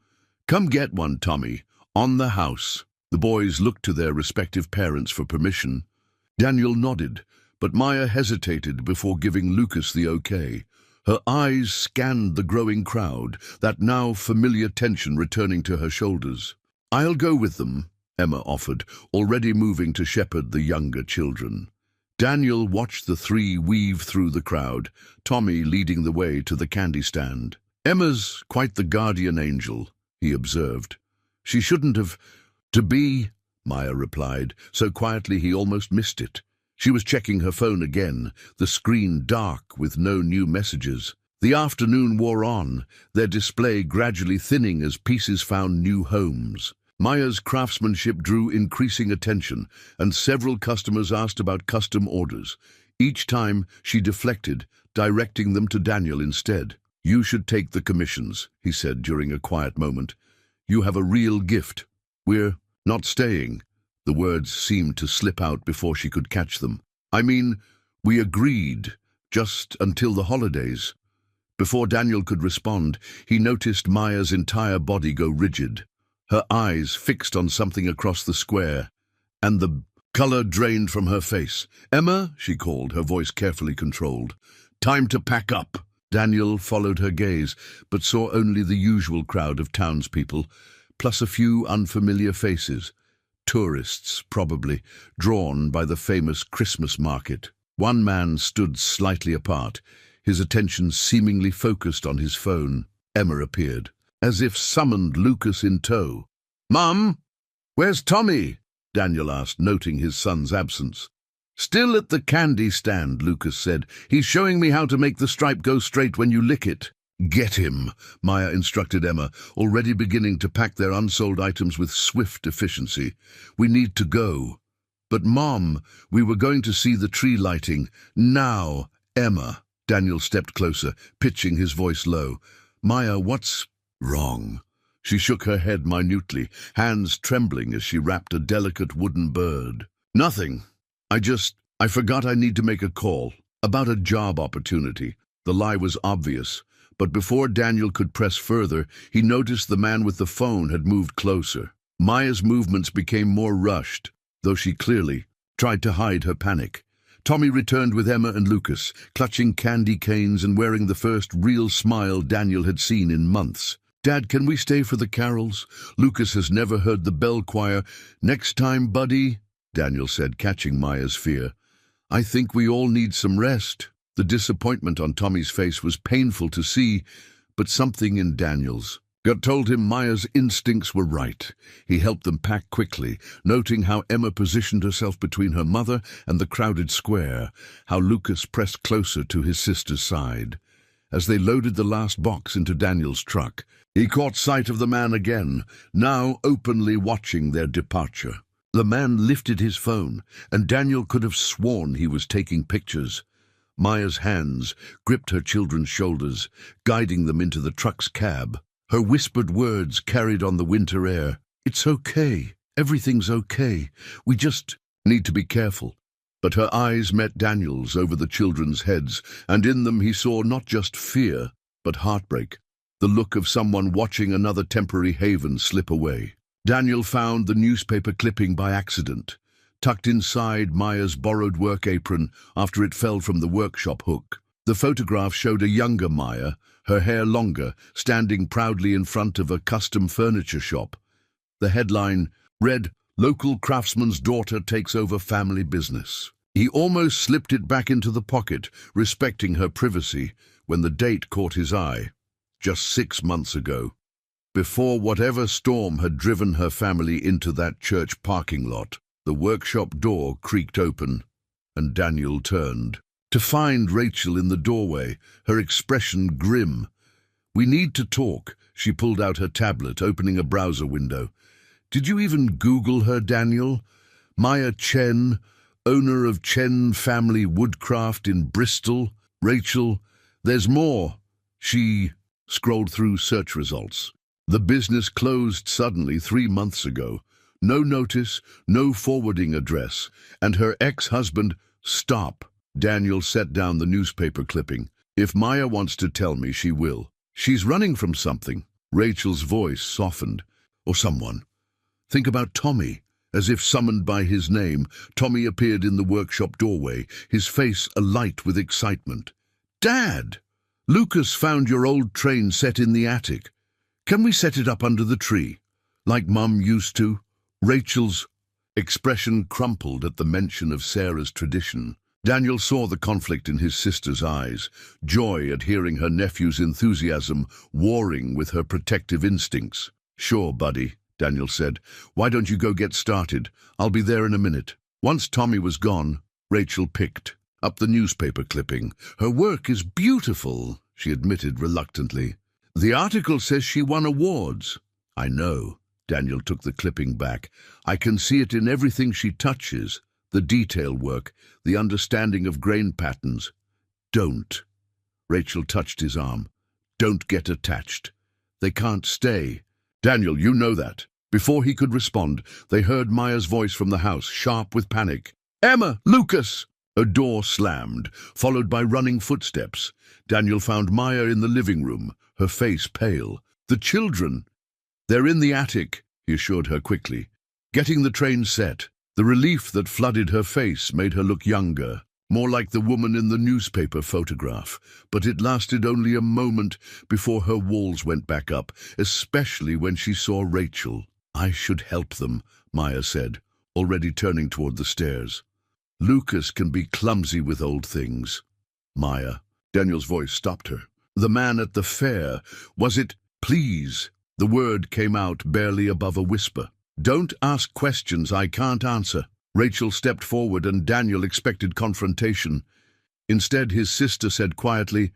"Come get one, Tommy. On the house." The boys looked to their respective parents for permission. Daniel nodded, but Maya hesitated before giving Lucas the okay. Her eyes scanned the growing crowd, that now familiar tension returning to her shoulders. "I'll go with them," Emma offered, already moving to shepherd the younger children. Daniel watched the three weave through the crowd, Tommy leading the way to the candy stand. "Emma's quite the guardian angel," he observed. "She shouldn't have to be," Maya replied, so quietly he almost missed it. She was checking her phone again, the screen dark with no new messages. The afternoon wore on, their display gradually thinning as pieces found new homes. Maya's craftsmanship drew increasing attention, and several customers asked about custom orders. Each time she deflected, directing them to Daniel instead. "You should take the commissions," he said during a quiet moment. "You have a real gift." "We're not staying," The words seemed to slip out before she could catch them. I mean, we agreed, just until the holidays. Before Daniel could respond, he noticed Maya's entire body go rigid, her eyes fixed on something across the square, and the color drained from her face. "Emma," she called, her voice carefully controlled. "Time to pack up." Daniel followed her gaze, but saw only the usual crowd of townspeople, plus a few unfamiliar faces. Tourists, probably, drawn by the famous Christmas market. One man stood slightly apart, his attention seemingly focused on his phone. Emma appeared, as if summoned, Lucas in tow. "Mum, where's Tommy?" Daniel asked, noting his son's absence. "Still at the candy stand," Lucas said. "He's showing me how to make the stripe go straight when you lick it." "Get him," Maya instructed Emma, already beginning to pack their unsold items with swift efficiency. "We need to go." "But Mom, we were going to see the tree lighting. Now." "Emma." Daniel stepped closer, pitching his voice low. "Maya, what's wrong?" She shook her head minutely, hands trembling as she wrapped a delicate wooden bird. "Nothing. I forgot I need to make a call. About a job opportunity." The lie was obvious, but before Daniel could press further, he noticed the man with the phone had moved closer. Maya's movements became more rushed, though she clearly tried to hide her panic. Tommy returned with Emma and Lucas, clutching candy canes and wearing the first real smile Daniel had seen in months. "Dad, can we stay for the carols? Lucas has never heard the bell choir." "Next time, buddy," Daniel said, catching Maya's fear. "I think we all need some rest." The disappointment on Tommy's face was painful to see, but something in Daniel's gut told him Maya's instincts were right. He helped them pack quickly, noting how Emma positioned herself between her mother and the crowded square, how Lucas pressed closer to his sister's side. As they loaded the last box into Daniel's truck, he caught sight of the man again, now openly watching their departure. The man lifted his phone, and Daniel could have sworn he was taking pictures. Maya's hands gripped her children's shoulders, guiding them into the truck's cab. Her whispered words carried on the winter air. "It's okay. Everything's okay. We just need to be careful." But her eyes met Daniel's over the children's heads, and in them he saw not just fear, but heartbreak, the look of someone watching another temporary haven slip away. Daniel found the newspaper clipping by accident, tucked inside Maya's borrowed work apron after it fell from the workshop hook. The photograph showed a younger Maya, her hair longer, standing proudly in front of a custom furniture shop. The headline read, "Local craftsman's daughter takes over family business." He almost slipped it back into the pocket, respecting her privacy, when the date caught his eye. Just 6 months ago, before whatever storm had driven her family into that church parking lot. The workshop door creaked open, and Daniel turned to find Rachel in the doorway, her expression grim. "We need to talk." She pulled out her tablet, opening a browser window. "Did you even Google her, Daniel? Maya Chen, owner of Chen Family Woodcraft in Bristol. Rachel, there's more." She scrolled through search results. The business closed suddenly 3 months ago. No notice, no forwarding address, and her ex-husband. "Stop." Daniel set down the newspaper clipping. "If Maya wants to tell me, she will. She's running from something." Rachel's voice softened. "Or someone. Think about Tommy." As if summoned by his name, Tommy appeared in the workshop doorway, his face alight with excitement. "Dad! Lucas found your old train set in the attic. Can we set it up under the tree, like Mum used to?" Rachel's expression crumpled at the mention of Sarah's tradition. Daniel saw the conflict in his sister's eyes, joy at hearing her nephew's enthusiasm warring with her protective instincts. "Sure, buddy," Daniel said. "Why don't you go get started? I'll be there in a minute." Once Tommy was gone, Rachel picked up the newspaper clipping. "Her work is beautiful," she admitted reluctantly. "The article says she won awards." "I know." Daniel took the clipping back. "I can see it in everything she touches. The detail work, the understanding of grain patterns." "Don't." Rachel touched his arm. "Don't get attached. They can't stay." "Daniel, you know that. Before he could respond, they heard Maya's voice from the house, sharp with panic. "Emma! Lucas!" A door slammed, followed by running footsteps. Daniel found Maya in the living room, her face pale. "The children!" "They're in the attic," he assured her quickly. "Getting the train set." The relief that flooded her face made her look younger, more like the woman in the newspaper photograph. But it lasted only a moment before her walls went back up, especially when she saw Rachel. "I should help them," Maya said, already turning toward the stairs. "Lucas can be clumsy with old things." "Maya," Daniel's voice stopped her. "The man at the fair, was it—" "Please." The word came out barely above a whisper. "Don't ask questions I can't answer." Rachel stepped forward and Daniel expected confrontation. Instead, his sister said quietly,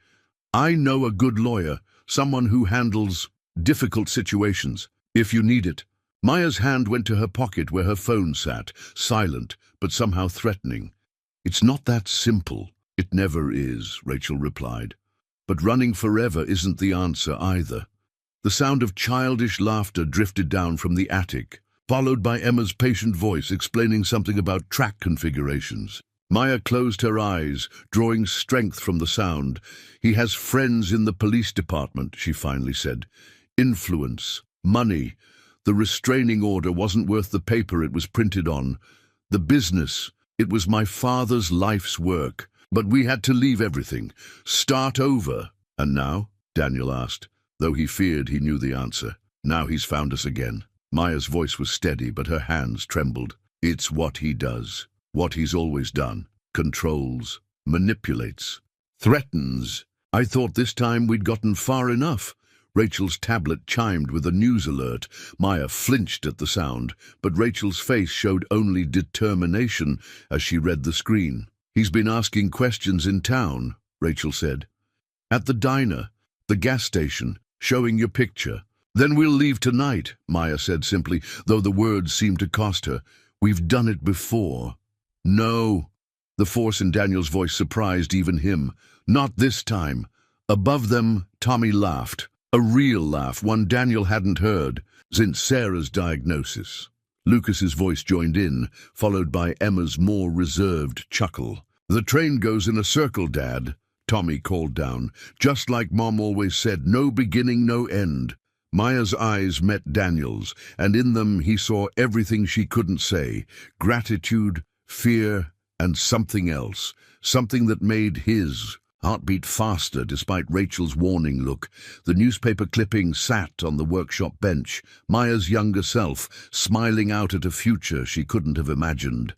"I know a good lawyer, someone who handles difficult situations, if you need it." Maya's hand went to her pocket where her phone sat, silent but somehow threatening. "It's not that simple." "It never is," Rachel replied. "But running forever isn't the answer either." The sound of childish laughter drifted down from the attic, followed by Emma's patient voice explaining something about track configurations. Maya closed her eyes, drawing strength from the sound. "He has friends in the police department," she finally said. "Influence, money. The restraining order wasn't worth the paper it was printed on. The business, it was my father's life's work. But we had to leave everything, start over." "And now?" Daniel asked, though he feared he knew the answer. "Now he's found us again." Maya's voice was steady, but her hands trembled. "It's what he does, what he's always done. Controls, manipulates, threatens." "I thought this time we'd gotten far enough." Rachel's tablet chimed with a news alert. Maya flinched at the sound, but Rachel's face showed only determination as she read the screen. "He's been asking questions in town," Rachel said. "At the diner, the gas station, showing your picture." "Then we'll leave tonight," Maya said simply, though the words seemed to cost her. "We've done it before." "No." The force in Daniel's voice surprised even him. "Not this time." Above them, Tommy laughed. A real laugh, one Daniel hadn't heard since Sarah's diagnosis. Lucas's voice joined in, followed by Emma's more reserved chuckle. "The train goes in a circle, Dad," Tommy called down. "Just like Mom always said, no beginning, no end." Maya's eyes met Daniel's, and in them he saw everything she couldn't say: gratitude, fear, and something else, something that made his heartbeat faster despite Rachel's warning look. The newspaper clipping sat on the workshop bench, Maya's younger self, smiling out at a future she couldn't have imagined.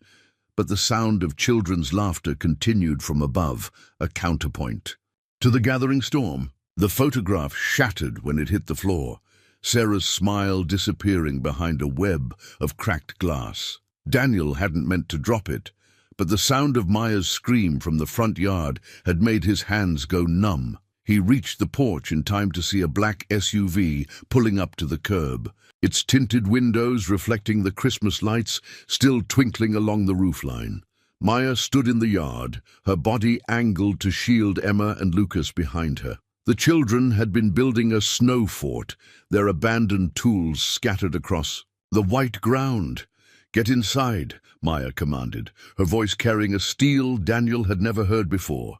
But the sound of children's laughter continued from above, a counterpoint. To the gathering storm, the photograph shattered when it hit the floor, Sarah's smile disappearing behind a web of cracked glass. Daniel hadn't meant to drop it, but the sound of Maya's scream from the front yard had made his hands go numb. He reached the porch in time to see a black SUV pulling up to the curb, its tinted windows reflecting the Christmas lights still twinkling along the roofline. Maya stood in the yard, her body angled to shield Emma and Lucas behind her. The children had been building a snow fort, their abandoned tools scattered across the white ground. "Get inside," Maya commanded, her voice carrying a steel Daniel had never heard before.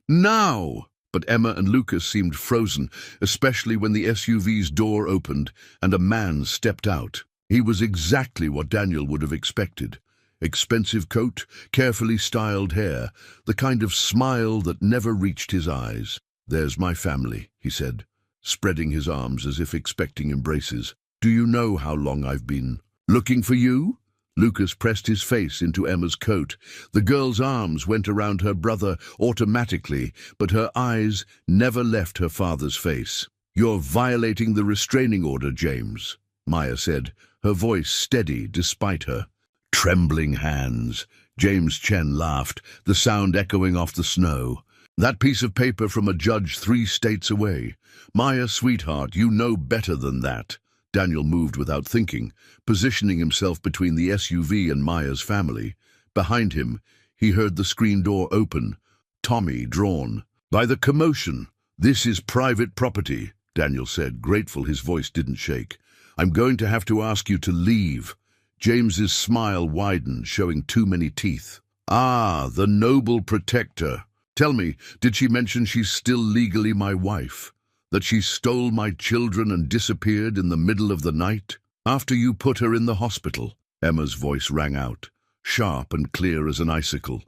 "Now!" But Emma and Lucas seemed frozen, especially when the SUV's door opened and a man stepped out. He was exactly what Daniel would have expected. Expensive coat, carefully styled hair, the kind of smile that never reached his eyes. "There's my family," he said, spreading his arms as if expecting embraces. "Do you know how long I've been looking for you?" Lucas pressed his face into Emma's coat. The girl's arms went around her brother automatically, but her eyes never left her father's face. "You're violating the restraining order, James," Maya said, her voice steady despite her. "Trembling hands." James Chen laughed, the sound echoing off the snow. "That piece of paper from a judge 3 states away. Maya, sweetheart, you know better than that." Daniel moved without thinking, positioning himself between the SUV and Maya's family. Behind him, he heard the screen door open, Tommy drawn. "By the commotion. This is private property," Daniel said, grateful his voice didn't shake. I'm going to have to ask you to leave. James's smile widened, showing too many teeth. Ah, the noble protector. Tell me, did she mention she's still legally my wife? That she stole my children and disappeared in the middle of the night? After you put her in the hospital? Emma's voice rang out, sharp and clear as an icicle.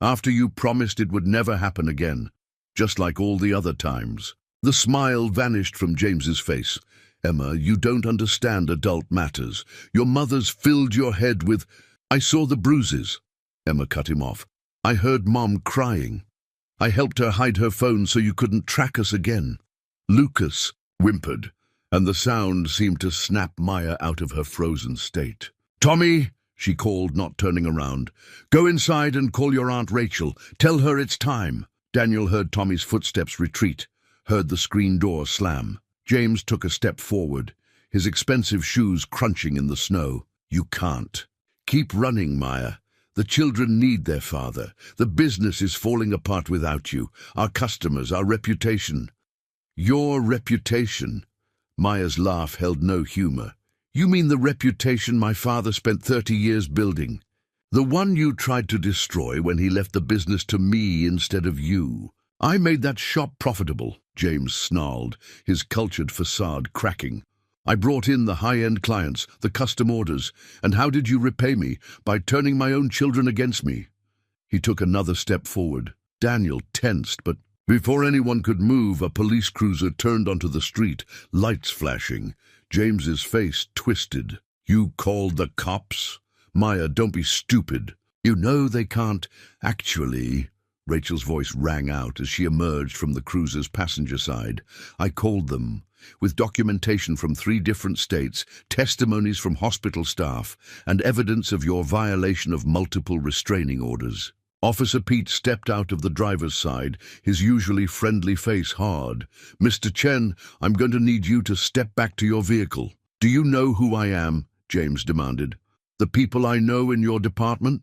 After you promised it would never happen again, just like all the other times. The smile vanished from James's face. Emma, you don't understand adult matters. Your mother's filled your head with... I saw the bruises. Emma cut him off. I heard Mom crying. I helped her hide her phone so you couldn't track us again. Lucas whimpered, and the sound seemed to snap Maya out of her frozen state. Tommy, she called, not turning around. Go inside and call your Aunt Rachel. Tell her it's time. Daniel heard Tommy's footsteps retreat, heard the screen door slam. James took a step forward, his expensive shoes crunching in the snow. You can't. Keep running, Maya. The children need their father. The business is falling apart without you. Our customers, our reputation. Your reputation? Maya's laugh held no humor. You mean the reputation my father spent 30 years building? The one you tried to destroy when he left the business to me instead of you. I made that shop profitable, James snarled, his cultured facade cracking. I brought in the high-end clients, the custom orders, and how did you repay me? By turning my own children against me. He took another step forward. Daniel tensed, but before anyone could move, a police cruiser turned onto the street, lights flashing. James's face twisted. You called the cops? Maya, don't be stupid. You know they can't. Actually, Rachel's voice rang out as she emerged from the cruiser's passenger side. I called them, with documentation from 3 different states, testimonies from hospital staff, and evidence of your violation of multiple restraining orders. Officer Pete stepped out of the driver's side, his usually friendly face hard. Mr. Chen, I'm going to need you to step back to your vehicle. Do you know who I am? James demanded. The people I know in your department?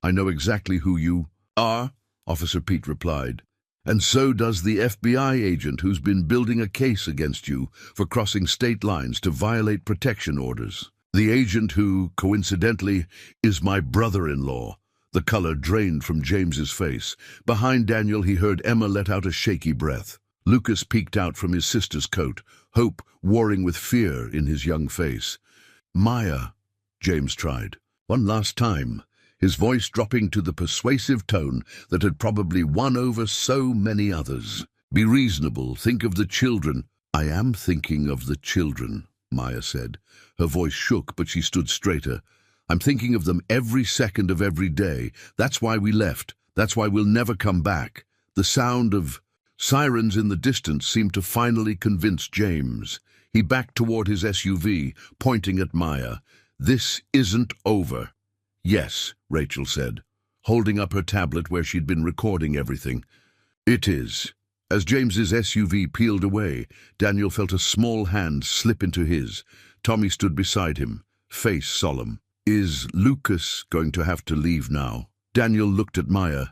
I know exactly who you are, Officer Pete replied. And so does the FBI agent who's been building a case against you for crossing state lines to violate protection orders. The agent who, coincidentally, is my brother-in-law. The color drained from James's face. Behind Daniel, he heard Emma let out a shaky breath. Lucas peeked out from his sister's coat, hope warring with fear in his young face. Maya, James tried. One last time, his voice dropping to the persuasive tone that had probably won over so many others. Be reasonable, think of the children. I am thinking of the children, Maya said. Her voice shook, but she stood straighter. I'm thinking of them every second of every day. That's why we left. That's why we'll never come back. The sound of sirens in the distance seemed to finally convince James. He backed toward his SUV, pointing at Maya. This isn't over. Yes, Rachel said, holding up her tablet where she'd been recording everything. It is. As James's SUV peeled away, Daniel felt a small hand slip into his. Tommy stood beside him, face solemn. Is Lucas going to have to leave now? Daniel looked at Maya,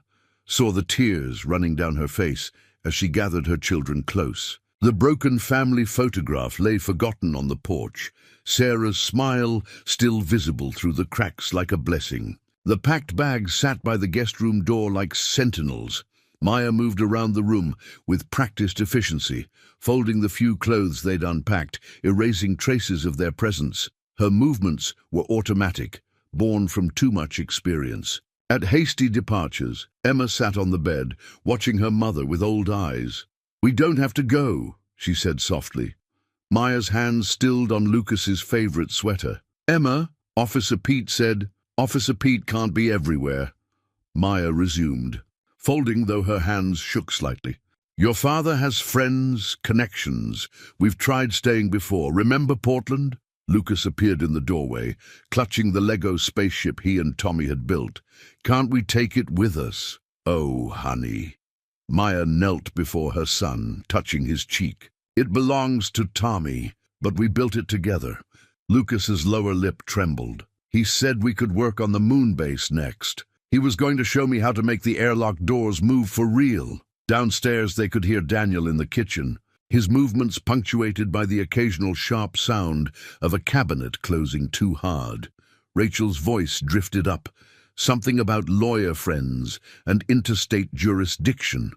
saw the tears running down her face as she gathered her children close. The broken family photograph lay forgotten on the porch, Sarah's smile still visible through the cracks like a blessing. The packed bags sat by the guest room door like sentinels. Maya moved around the room with practiced efficiency, folding the few clothes they'd unpacked, erasing traces of their presence. Her movements were automatic, born from too much experience. At hasty departures, Emma sat on the bed, watching her mother with old eyes. We don't have to go, she said softly. Maya's hands stilled on Lucas's favorite sweater. Emma, Officer Pete said. Officer Pete can't be everywhere. Maya resumed, folding though her hands shook slightly. Your father has friends, connections. We've tried staying before. Remember Portland? Lucas appeared in the doorway, clutching the Lego spaceship he and Tommy had built. Can't we take it with us? Oh, honey. Maya knelt before her son, touching his cheek. It belongs to Tommy, but we built it together. Lucas's lower lip trembled. He said we could work on the moon base next. He was going to show me how to make the airlock doors move for real. Downstairs they could hear Daniel in the kitchen. his movements punctuated by the occasional sharp sound of a cabinet closing too hard. Rachel's voice drifted up, something about lawyer friends and interstate jurisdiction.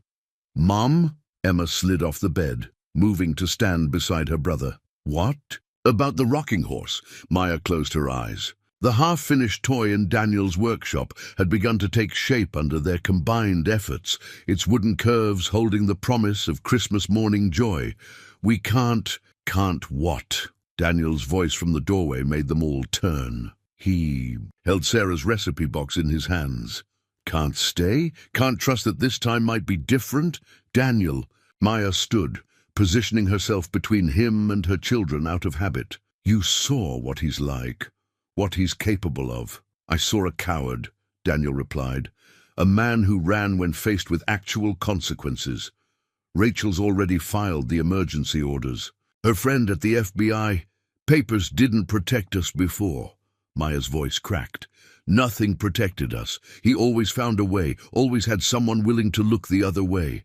"Mom?" Emma slid off the bed, moving to stand beside her brother. "What?" "About the rocking horse." Maya closed her eyes. The half-finished toy in Daniel's workshop had begun to take shape under their combined efforts, its wooden curves holding the promise of Christmas morning joy. "We can't..." "Can't what?" Daniel's voice from the doorway made them all turn. He held Sarah's recipe box in his hands. "Can't stay? Can't trust that this time might be different?" "Daniel." Maya stood, positioning herself between him and her children out of habit. "You saw what he's like, what he's capable of." "I saw a coward," Daniel replied. "A man who ran when faced with actual consequences." "Rachel's already filed the emergency orders. Her friend at the FBI. Papers didn't protect us before." Maya's voice cracked. "Nothing protected us. He always found a way, always had someone willing to look the other way."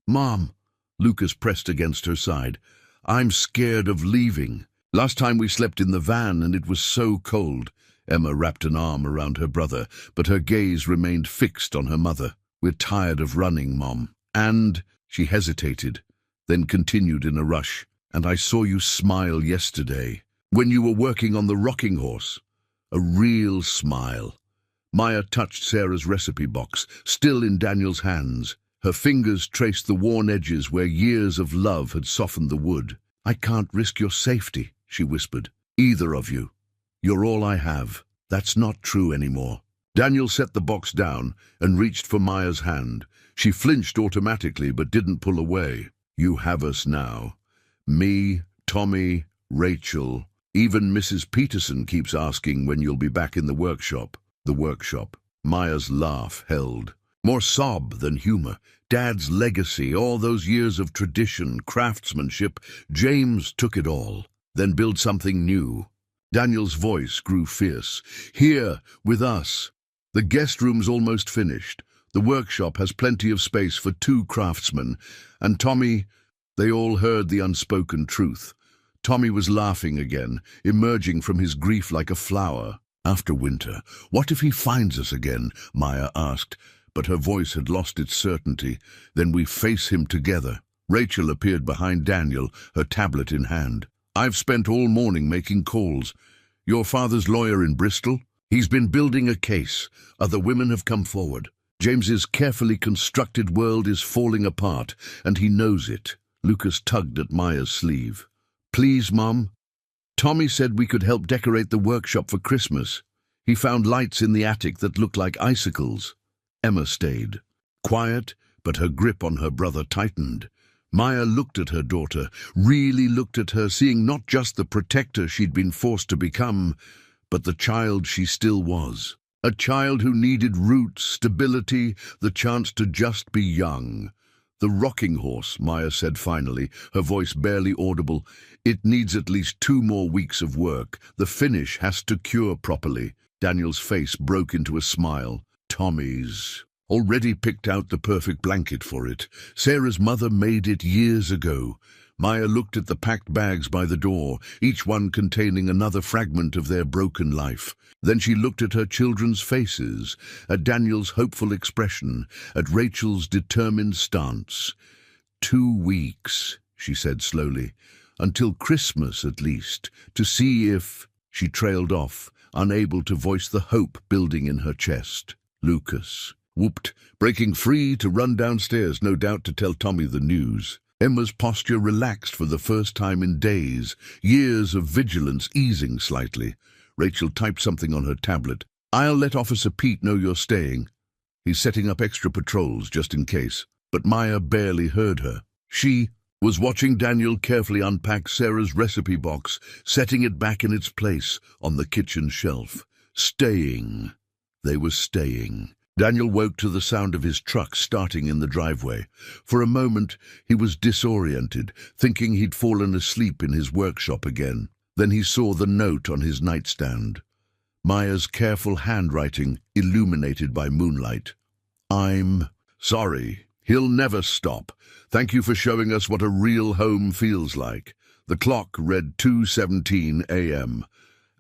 "Mom," Lucas pressed against her side, "I'm scared of leaving. Last time we slept in the van and it was so cold." Emma wrapped an arm around her brother, but her gaze remained fixed on her mother. "We're tired of running, Mom. And..." She hesitated, then continued in a rush. "And I saw you smile yesterday, when you were working on the rocking horse. A real smile." Maya touched Sarah's recipe box, still in Daniel's hands. Her fingers traced the worn edges where years of love had softened the wood. "I can't risk your safety," she whispered. "Either of you. You're all I have." "That's not true anymore." Daniel set the box down and reached for Maya's hand. She flinched automatically but didn't pull away. "You have us now. Me, Tommy, Rachel. Even Mrs. Peterson keeps asking when you'll be back in the workshop." The workshop. Maya's laugh held. More sob than humor. Dad's legacy, all those years of tradition, craftsmanship. James took it all, then built something new. Daniel's voice grew fierce. "Here, with us. The guest room's almost finished. The workshop has plenty of space for 2 craftsmen. And Tommy..." They all heard the unspoken truth. Tommy was laughing again, emerging from his grief like a flower. "After winter, what if he finds us again?" Maya asked, but her voice had lost its certainty. "Then we face him together." Rachel appeared behind Daniel, her tablet in hand. "I've spent all morning making calls. Your father's lawyer in Bristol? He's been building a case. Other women have come forward. James's carefully constructed world is falling apart, and he knows it." Lucas tugged at Maya's sleeve. "Please, Mom. Tommy said we could help decorate the workshop for Christmas. He found lights in the attic that looked like icicles." Emma stayed, quiet, but her grip on her brother tightened. Maya looked at her daughter, really looked at her, seeing not just the protector she'd been forced to become, but the child she still was. A child who needed roots, stability, the chance to just be young. "The rocking horse," Maya said finally, her voice barely audible. "It needs at least 2 more weeks of work. The finish has to cure properly." Daniel's face broke into a smile. "Tommy's already picked out the perfect blanket for it. Sarah's mother made it years ago." Maya looked at the packed bags by the door, each one containing another fragment of their broken life. Then she looked at her children's faces, at Daniel's hopeful expression, at Rachel's determined stance. 2 weeks, she said slowly, "until Christmas at least, to see if..." She trailed off, unable to voice the hope building in her chest. Lucas whooped, breaking free to run downstairs, no doubt to tell Tommy the news. Emma's posture relaxed for the first time in days, years of vigilance easing slightly. Rachel typed something on her tablet. "I'll let Officer Pete know you're staying. He's setting up extra patrols just in case." But Maya barely heard her. She was watching Daniel carefully unpack Sarah's recipe box, setting it back in its place on the kitchen shelf. Staying. They were staying. Daniel woke to the sound of his truck starting in the driveway. For a moment, he was disoriented, thinking he'd fallen asleep in his workshop again. Then he saw the note on his nightstand. Maya's careful handwriting, illuminated by moonlight. "I'm sorry," He'll never stop. Thank you for showing us what a real home feels like. The clock read 2:17 a.m.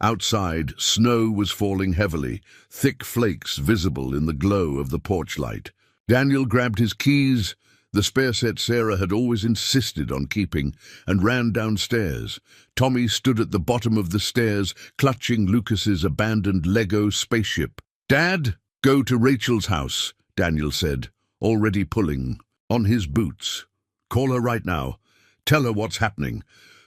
Outside, snow was falling heavily, thick flakes visible in the glow of the porch light. Daniel grabbed his keys, the spare set Sarah had always insisted on keeping, and ran downstairs. Tommy stood at the bottom of the stairs, clutching Lucas's abandoned Lego spaceship. "Dad, go to Rachel's house," Daniel said, already pulling on his boots. "Call her right now. Tell her what's happening."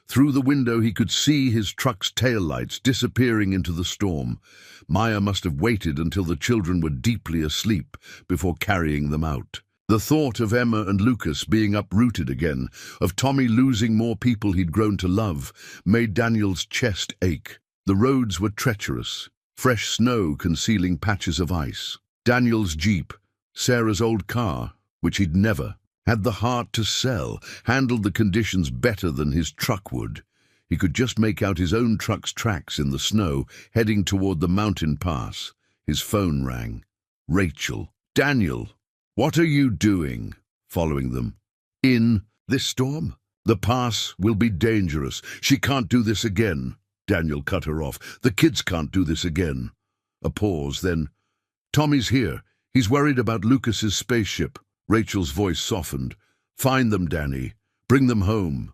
Through the window he could see his truck's taillights disappearing into the storm. Maya must have waited until the children were deeply asleep before carrying them out. The thought of Emma and Lucas being uprooted again, of Tommy losing more people he'd grown to love, made Daniel's chest ache. The roads were treacherous, fresh snow concealing patches of ice. Daniel's Jeep, Sarah's old car, which he'd never had the heart to sell, handled the conditions better than his truck would. He could just make out his own truck's tracks in the snow, heading toward the mountain pass. His phone rang. Rachel. "Daniel, what are you doing?" Following them. "In this storm? The pass will be dangerous. She can't do this again." Daniel cut her off. "The kids can't do this again." A pause, then, "Tommy's here. He's worried about Lucas's spaceship." Rachel's voice softened. "Find them, Danny. Bring them home."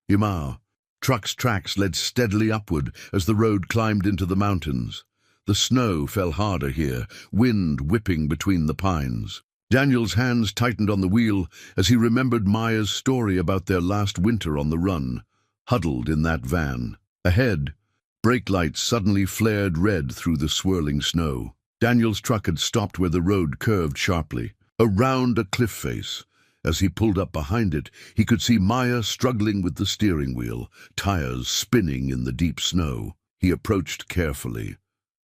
Imar. Truck's tracks led steadily upward as the road climbed into the mountains. The snow fell harder here, wind whipping between the pines. Daniel's hands tightened on the wheel as he remembered Maya's story about their last winter on the run, huddled in that van. Ahead, brake lights suddenly flared red through the swirling snow. Daniel's truck had stopped where the road curved sharply, around a cliff face. As he pulled up behind it, he could see Maya struggling with the steering wheel, tires spinning in the deep snow. He approached carefully,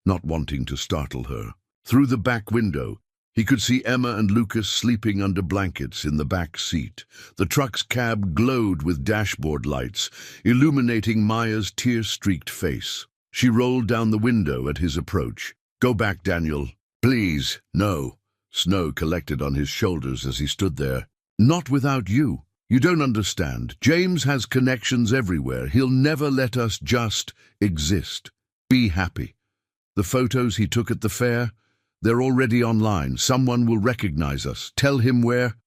not wanting to startle her. Through the back window, he could see Emma and Lucas sleeping under blankets in the back seat. The truck's cab glowed with dashboard lights, illuminating Maya's tear-streaked face. She rolled down the window at his approach. "Go back, Daniel. Please, no." Snow collected on his shoulders as he stood there. "Not without you. You don't understand. James has connections everywhere. He'll never let us just exist. Be happy. The photos he took at the fair, they're already online. Someone will recognize us. Tell him where."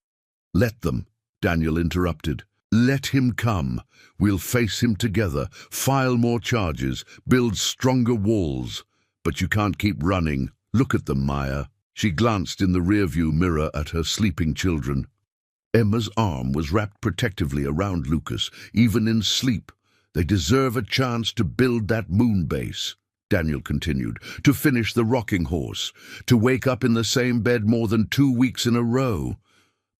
"Let them," Daniel interrupted. "Let him come. We'll face him together, file more charges, build stronger walls. But you can't keep running. Look at them, Maya." She glanced in the rearview mirror at her sleeping children. Emma's arm was wrapped protectively around Lucas, even in sleep. "They deserve a chance to build that moon base," Daniel continued, "to finish the rocking horse, to wake up in the same bed more than 2 weeks in a row."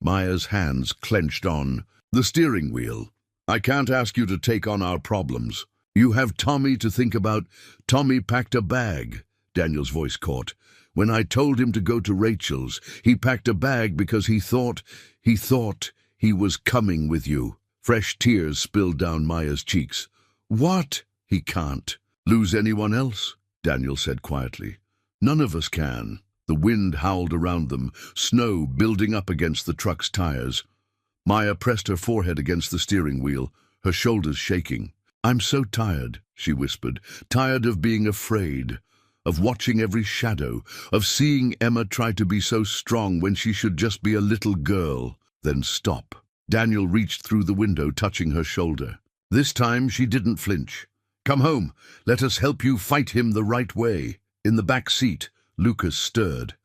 Maya's hands clenched on the steering wheel. "I can't ask you to take on our problems. You have Tommy to think about." "Tommy packed a bag," Daniel's voice caught. "When I told him to go to Rachel's, he packed a bag because he thought he was coming with you." Fresh tears spilled down Maya's cheeks. "What?" "He can't lose anyone else," Daniel said quietly. "None of us can." The wind howled around them, snow building up against the truck's tires. Maya pressed her forehead against the steering wheel, her shoulders shaking. "I'm so tired," she whispered, "tired of being afraid, of watching every shadow, of seeing Emma try to be so strong when she should just be a little girl." Then stop. Daniel reached through the window, touching her shoulder. This time she didn't flinch. "Come home. Let us help you fight him the right way." In the back seat, Lucas stirred.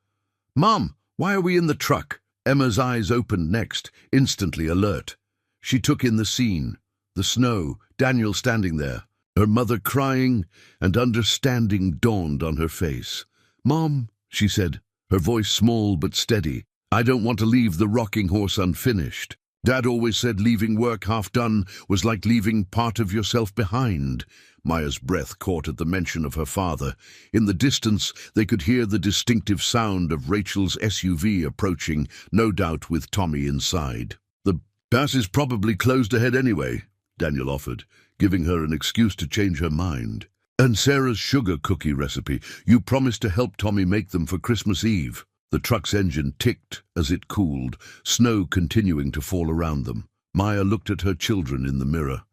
"Mom, why are we in the truck?" Emma's eyes opened next, instantly alert. She took in the scene, the snow, Daniel standing there. Her mother crying, and understanding dawned on her face. "Mom," she said, her voice small but steady, "I don't want to leave the rocking horse unfinished. Dad always said leaving work half done was like leaving part of yourself behind." Maya's breath caught at the mention of her father. In the distance, they could hear the distinctive sound of Rachel's SUV approaching, no doubt with Tommy inside. "The pass is probably closed ahead anyway," Daniel offered, giving her an excuse to change her mind. "And Sarah's sugar cookie recipe. You promised to help Tommy make them for Christmas Eve." The truck's engine ticked as it cooled, snow continuing to fall around them. Maya looked at her children in the mirror,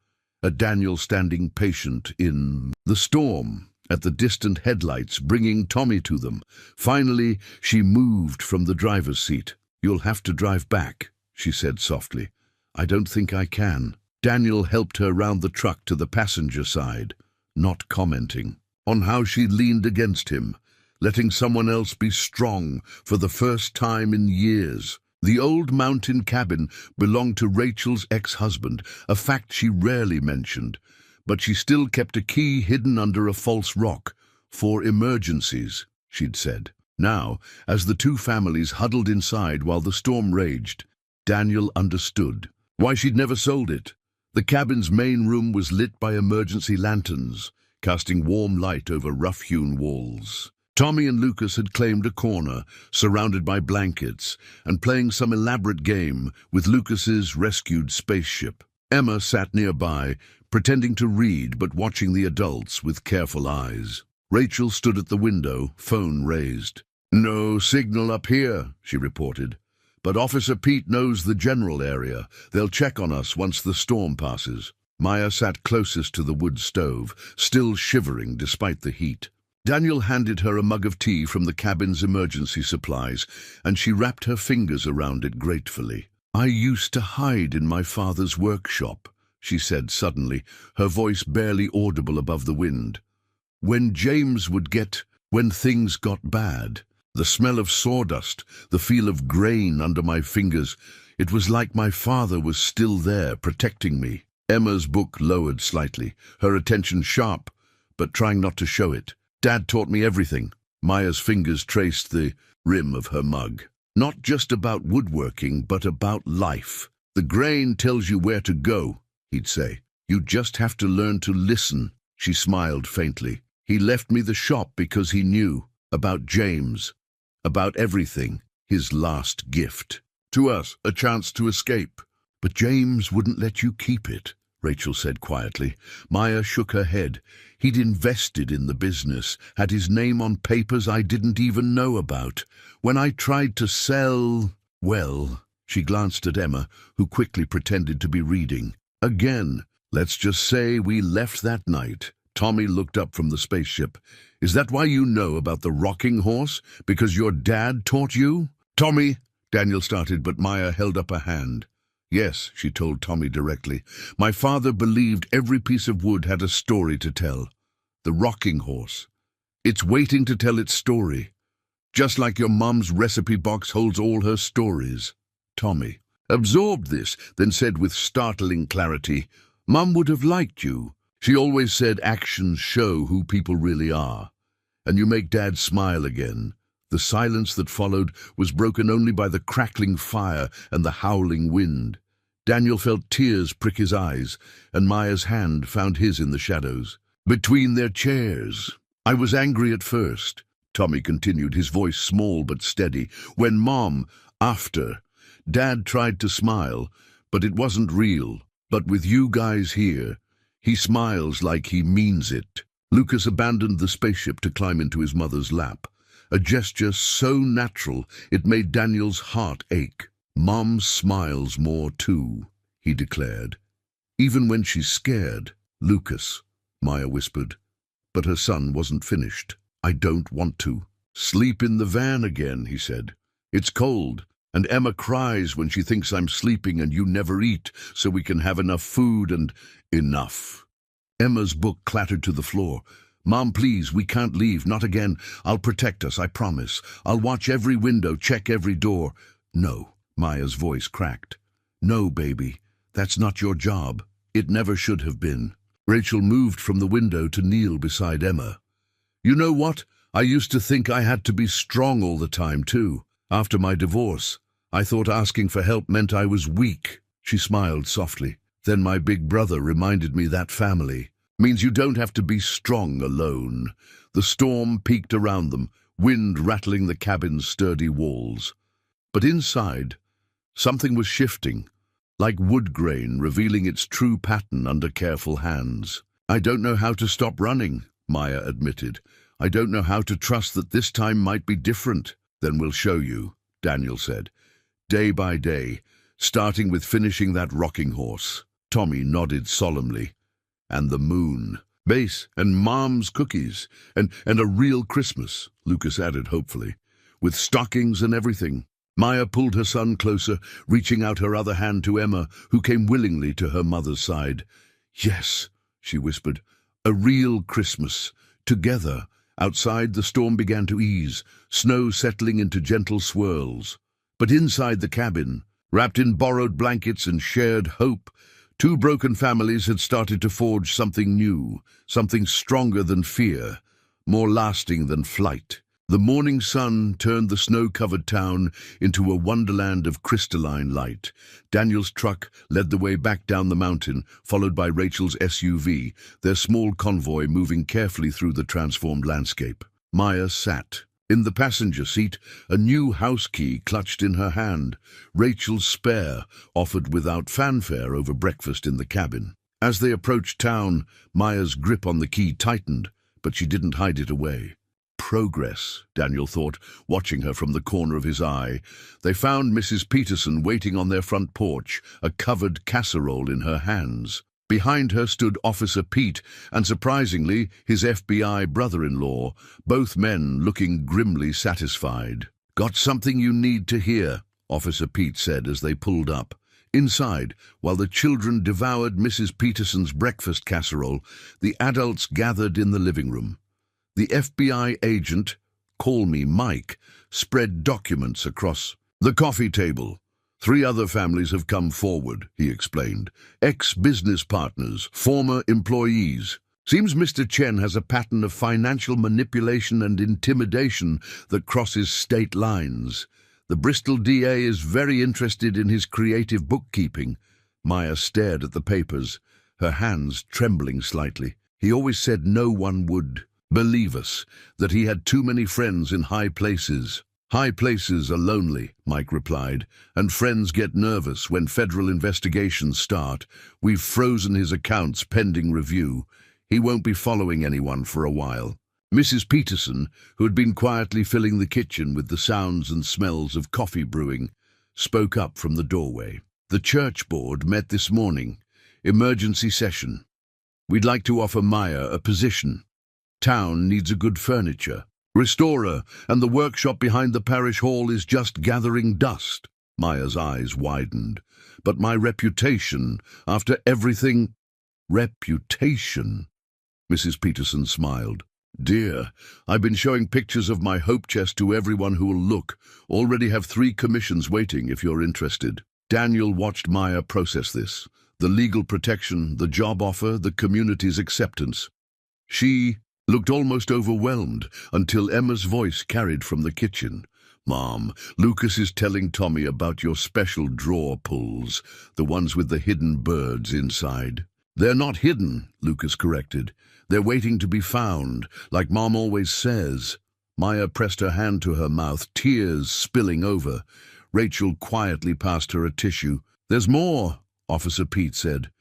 at Daniel standing patient in the storm, at the distant headlights bringing Tommy to them. Finally, she moved from the driver's seat. "You'll have to drive back," she said softly. "I don't think I can." Daniel helped her round the truck to the passenger side, not commenting on how she leaned against him, letting someone else be strong for the first time in years. The old mountain cabin belonged to Rachel's ex-husband, a fact she rarely mentioned, but she still kept a key hidden under a false rock, "for emergencies," she'd said. Now, as the two families huddled inside while the storm raged, Daniel understood why she'd never sold it. The cabin's main room was lit by emergency lanterns, casting warm light over rough-hewn walls. Tommy and Lucas had claimed a corner, surrounded by blankets, and playing some elaborate game with Lucas's rescued spaceship. Emma sat nearby, pretending to read but watching the adults with careful eyes. Rachel stood at the window, phone raised. "No signal up here," she reported. "But Officer Pete knows the general area. They'll check on us once the storm passes." Maya sat closest to the wood stove, still shivering despite the heat. Daniel handed her a mug of tea from the cabin's emergency supplies, and she wrapped her fingers around it gratefully. "I used to hide in my father's workshop," she said suddenly, her voice barely audible above the wind. "When things got bad. The smell of sawdust, the feel of grain under my fingers. It was like my father was still there, protecting me." Emma's book lowered slightly, her attention sharp, but trying not to show it. "Dad taught me everything." Maya's fingers traced the rim of her mug. "Not just about woodworking, but about life. The grain tells you where to go," he'd say. "You just have to learn to listen." She smiled faintly. "He left me the shop because he knew about James, about everything, his last gift. To us, a chance to escape." "But James wouldn't let you keep it," Rachel said quietly. Maya shook her head. "He'd invested in the business, had his name on papers I didn't even know about. When I tried to sell, well," she glanced at Emma, who quickly pretended to be reading. "Again, let's just say we left that night." Tommy looked up from the spaceship. "Is that why you know about the rocking horse? Because your dad taught you?" "Tommy," Daniel started, but Maya held up a hand. "Yes," she told Tommy directly. "My father believed every piece of wood had a story to tell. The rocking horse. It's waiting to tell its story. Just like your mum's recipe box holds all her stories." Tommy absorbed this, then said with startling clarity, "Mum would have liked you. She always said actions show who people really are. And you make Dad smile again." The silence that followed was broken only by the crackling fire and the howling wind. Daniel felt tears prick his eyes, and Maya's hand found his in the shadows. "Between their chairs. I was angry at first," Tommy continued, his voice small but steady. "When after, Dad tried to smile, but it wasn't real. But with you guys here, he smiles like he means it." Lucas abandoned the spaceship to climb into his mother's lap, a gesture so natural it made Daniel's heart ache. "Mom smiles more too," he declared. "Even when she's scared." "Lucas," Maya whispered, but her son wasn't finished. "I don't want to." "Sleep in the van again," he said. "It's cold, and Emma cries when she thinks I'm sleeping and you never eat, so we can have enough food and—" "Enough." Emma's book clattered to the floor. "Mom, please, we can't leave, not again. I'll protect us, I promise. I'll watch every window, check every door." "No," Maya's voice cracked. "No, baby, that's not your job. It never should have been." Rachel moved from the window to kneel beside Emma. "You know what? I used to think I had to be strong all the time, too. After my divorce, I thought asking for help meant I was weak." She smiled softly. "Then my big brother reminded me that family means you don't have to be strong alone." The storm peaked around them, wind rattling the cabin's sturdy walls. But inside, something was shifting, like wood grain revealing its true pattern under careful hands. "I don't know how to stop running," Maya admitted. "I don't know how to trust that this time might be different." Then we'll show you, Daniel said. Day by day, starting with finishing that rocking horse. Tommy nodded solemnly. And the moon. Base and Mom's cookies. And a real Christmas, Lucas added hopefully. With stockings and everything. Maya pulled her son closer, reaching out her other hand to Emma, who came willingly to her mother's side. Yes, she whispered. A real Christmas. Together. Outside, the storm began to ease, snow settling into gentle swirls. But inside the cabin, wrapped in borrowed blankets and shared hope, two broken families had started to forge something new, something stronger than fear, more lasting than flight. The morning sun turned the snow-covered town into a wonderland of crystalline light. Daniel's truck led the way back down the mountain, followed by Rachel's SUV, their small convoy moving carefully through the transformed landscape. Maya sat. In the passenger seat, a new house key clutched in her hand, Rachel's spare, offered without fanfare over breakfast in the cabin. As they approached town, Maya's grip on the key tightened, but she didn't hide it away. Progress, Daniel thought, watching her from the corner of his eye. They found Mrs. Peterson waiting on their front porch, a covered casserole in her hands. Behind her stood Officer Pete and, surprisingly, his FBI brother-in-law, both men looking grimly satisfied. "Got something you need to hear," Officer Pete said as they pulled up. Inside, while the children devoured Mrs. Peterson's breakfast casserole, the adults gathered in the living room. The FBI agent, call me Mike, spread documents across the coffee table. 3 other families have come forward, he explained. Ex-business partners, former employees. Seems Mr. Chen has a pattern of financial manipulation and intimidation that crosses state lines. The Bristol DA is very interested in his creative bookkeeping. Maya stared at the papers, her hands trembling slightly. He always said no one would believe us, that he had too many friends in high places. High places are lonely, Mike replied, and friends get nervous when federal investigations start. We've frozen his accounts pending review. He won't be following anyone for a while. Mrs. Peterson, who had been quietly filling the kitchen with the sounds and smells of coffee brewing, spoke up from the doorway. The church board met this morning. Emergency session. We'd like to offer Maya a position. Town needs a good furniture restorer, and the workshop behind the parish hall is just gathering dust. Maya's eyes widened. But my reputation, after everything... Reputation? Mrs. Peterson smiled. Dear, I've been showing pictures of my hope chest to everyone who will look. Already have 3 commissions waiting if you're interested. Daniel watched Maya process this. The legal protection, the job offer, the community's acceptance. She looked almost overwhelmed until Emma's voice carried from the kitchen. Mom, Lucas is telling Tommy about your special drawer pulls, the ones with the hidden birds inside. They're not hidden, Lucas corrected. They're waiting to be found, like Mom always says. Maya pressed her hand to her mouth, tears spilling over. Rachel quietly passed her a tissue. There's more, Officer Pete said.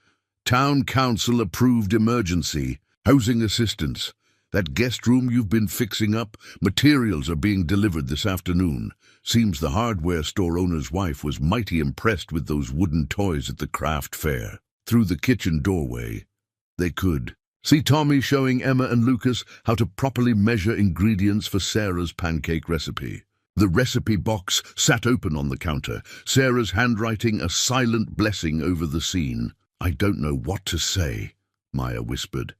Town Council approved emergency. Housing assistance. That guest room you've been fixing up, materials are being delivered this afternoon. Seems the hardware store owner's wife was mighty impressed with those wooden toys at the craft fair. Through the kitchen doorway, they could see Tommy showing Emma and Lucas how to properly measure ingredients for Sarah's pancake recipe. The recipe box sat open on the counter, Sarah's handwriting a silent blessing over the scene. I don't know what to say, Maya whispered.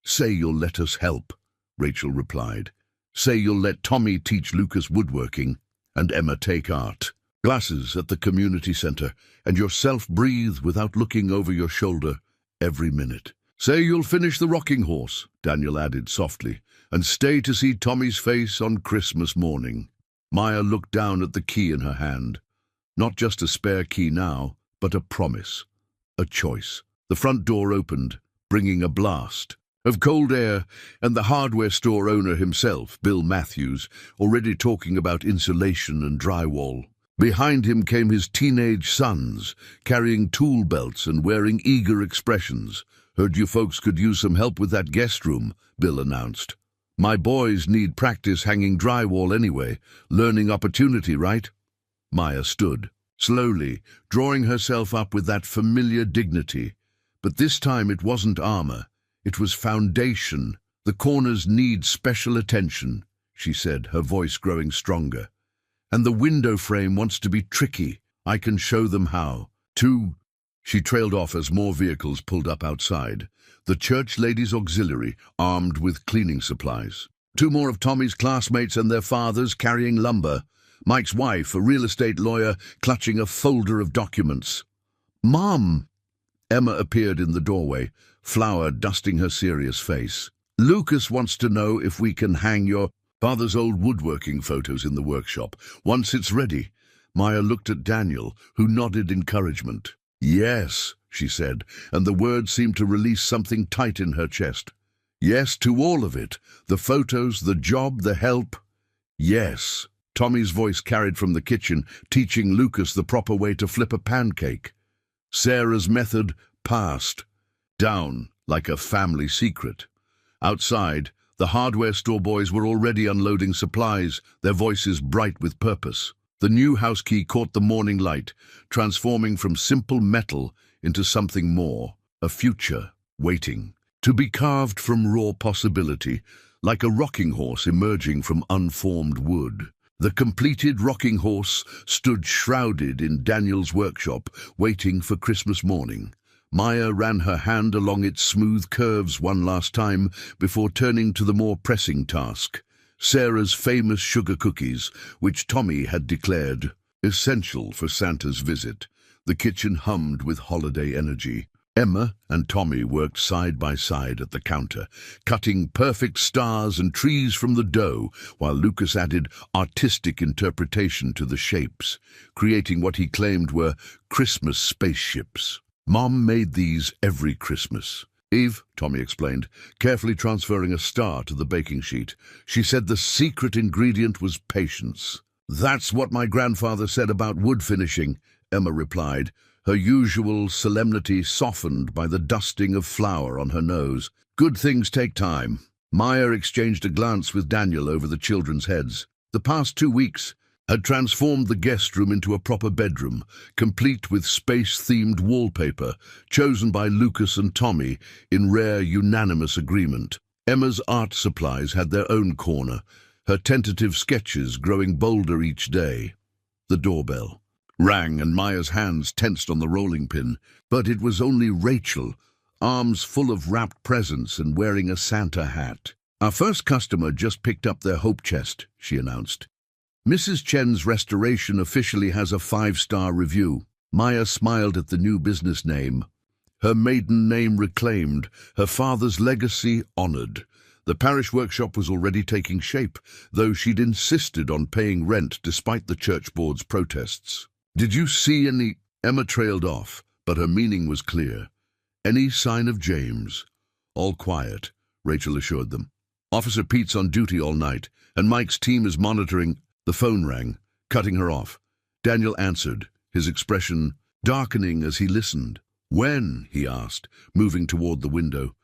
Say you'll let us help, Rachel replied. Say you'll let Tommy teach Lucas woodworking and Emma take art. Glasses at the community center, and yourself breathe without looking over your shoulder every minute. Say you'll finish the rocking horse, Daniel added softly, and stay to see Tommy's face on Christmas morning. Maya looked down at the key in her hand. Not just a spare key now, but a promise, a choice. The front door opened, bringing a blast of cold air, and the hardware store owner himself, Bill Matthews, already talking about insulation and drywall. Behind him came his teenage sons, carrying tool belts and wearing eager expressions. Heard you folks could use some help with that guest room, Bill announced. My boys need practice hanging drywall anyway. Learning opportunity, right? Maya stood, slowly, drawing herself up with that familiar dignity. But this time it wasn't armor. It was foundation. The corners need special attention, she said, her voice growing stronger. And the window frame wants to be tricky. I can show them how. She trailed off as more vehicles pulled up outside. The church ladies' auxiliary, armed with cleaning supplies. 2 more of Tommy's classmates and their fathers carrying lumber. Mike's wife, a real estate lawyer, clutching a folder of documents. Mom! Emma appeared in the doorway, flour dusting her serious face. Lucas wants to know if we can hang your father's old woodworking photos in the workshop. Once it's ready. Maya looked at Daniel, who nodded encouragement. Yes, she said, and the words seemed to release something tight in her chest. Yes to all of it. The photos, the job, the help. Yes. Tommy's voice carried from the kitchen, teaching Lucas the proper way to flip a pancake. Sarah's method passed down like a family secret. Outside, the hardware store boys were already unloading supplies, their voices bright with purpose. The new house key caught the morning light, transforming from simple metal into something more, a future waiting to be carved from raw possibility, like a rocking horse emerging from unformed wood. The completed rocking horse stood shrouded in Daniel's workshop, waiting for Christmas morning. Maya ran her hand along its smooth curves one last time before turning to the more pressing task. Sarah's famous sugar cookies, which Tommy had declared essential for Santa's visit. The kitchen hummed with holiday energy. Emma and Tommy worked side by side at the counter, cutting perfect stars and trees from the dough, while Lucas added artistic interpretation to the shapes, creating what he claimed were Christmas spaceships. Mom made these every Christmas. Eve, Tommy explained, carefully transferring a star to the baking sheet. She said the secret ingredient was patience. That's what my grandfather said about wood finishing, Emma replied, her usual solemnity softened by the dusting of flour on her nose. Good things take time. Maya exchanged a glance with Daniel over the children's heads. The past 2 weeks had transformed the guest room into a proper bedroom, complete with space-themed wallpaper, chosen by Lucas and Tommy in rare unanimous agreement. Emma's art supplies had their own corner, her tentative sketches growing bolder each day. The doorbell rang and Maya's hands tensed on the rolling pin, but it was only Rachel, arms full of wrapped presents and wearing a Santa hat. Our first customer just picked up their hope chest, she announced. Mrs. Chen's restoration officially has a 5-star review. Maya smiled at the new business name. Her maiden name reclaimed, her father's legacy honored. The parish workshop was already taking shape, though she'd insisted on paying rent despite the church board's protests. Did you see any? Emma trailed off, but her meaning was clear. Any sign of James? All quiet, Rachel assured them. Officer Pete's on duty all night, and Mike's team is monitoring. The phone rang, cutting her off. Daniel answered, his expression darkening as he listened. When? He asked, moving toward the window.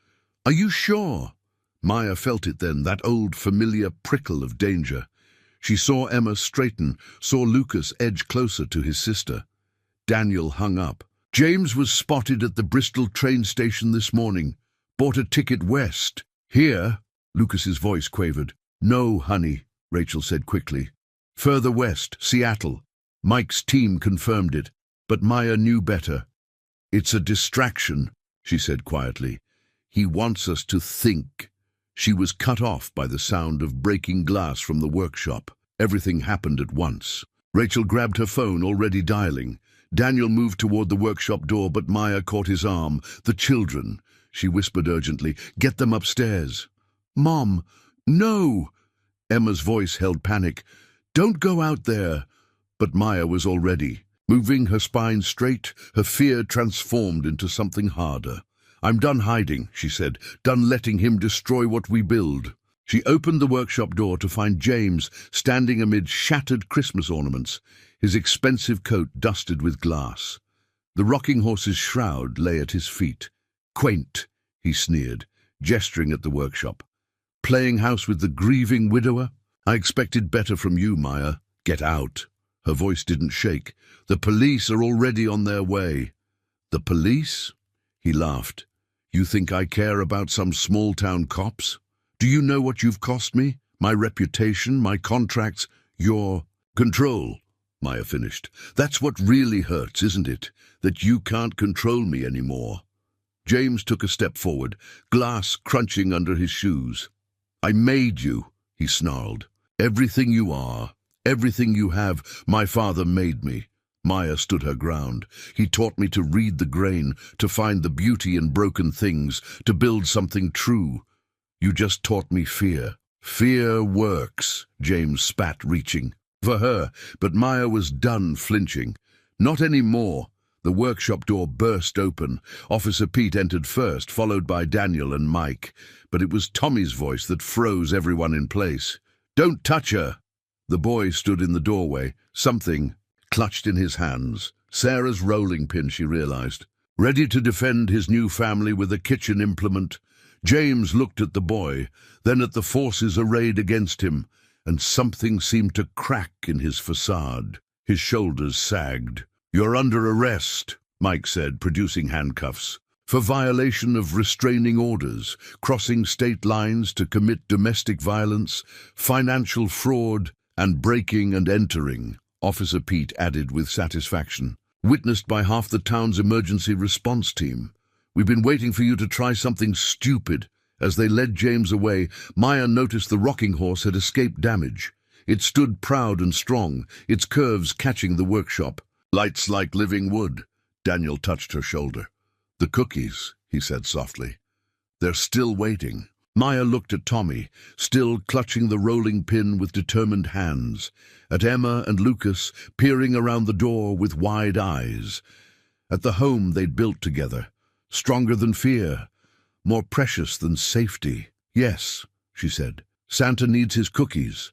Are you sure? Maya felt it then, that old familiar prickle of danger. She saw Emma straighten, saw Lucas edge closer to his sister. Daniel hung up. James was spotted at the Bristol train station this morning. Bought a ticket west. Here? Lucas's voice quavered. No, honey, Rachel said quickly. Further west, Seattle. Mike's team confirmed it, but Maya knew better. It's a distraction, she said quietly. He wants us to think. She was cut off by the sound of breaking glass from the workshop. Everything happened at once. Rachel grabbed her phone, already dialing. Daniel moved toward the workshop door, but Maya caught his arm. The children, she whispered urgently. Get them upstairs. Mom, no! Emma's voice held panic. Don't go out there. But Maya was already. Moving her spine straight, her fear transformed into something harder. I'm done hiding, she said, done letting him destroy what we build. She opened the workshop door to find James standing amid shattered Christmas ornaments, his expensive coat dusted with glass. The rocking horse's shroud lay at his feet. Quaint, he sneered, gesturing at the workshop. playing house with the grieving widower? I expected better from you, Maya. Get out." Her voice didn't shake. "The police are already on their way." "The police?" He laughed. "You think I care about some small-town cops? Do you know what you've cost me? My reputation, my contracts, your control," Maya finished. "That's what really hurts, isn't it? That you can't control me anymore." James took a step forward, glass crunching under his shoes. "I made you," he snarled. "Everything you are, everything you have, my father made me." Maya stood her ground. "He taught me to read the grain, to find the beauty in broken things, to build something true. You just taught me fear." "Fear works," James spat, reaching for her, but Maya was done flinching. "Not anymore." The workshop door burst open. Officer Pete entered first, followed by Daniel and Mike, but it was Tommy's voice that froze everyone in place. "Don't touch her!" The boy stood in the doorway, something clutched in his hands. Sarah's rolling pin, she realized. Ready to defend his new family with a kitchen implement, James looked at the boy, then at the forces arrayed against him, and something seemed to crack in his facade. His shoulders sagged. "You're under arrest," Mike said, producing handcuffs, "for violation of restraining orders, crossing state lines to commit domestic violence, financial fraud, and breaking and entering," Officer Pete added with satisfaction. "Witnessed by half the town's emergency response team. We've been waiting for you to try something stupid." As they led James away, Maya noticed the rocking horse had escaped damage. It stood proud and strong, its curves catching the workshop. "Lights like living wood." Daniel touched her shoulder. "The cookies," he said softly. "They're still waiting." Maya looked at Tommy, still clutching the rolling pin with determined hands, at Emma and Lucas, peering around the door with wide eyes, at the home they'd built together, stronger than fear, more precious than safety. "Yes," she said, "Santa needs his cookies,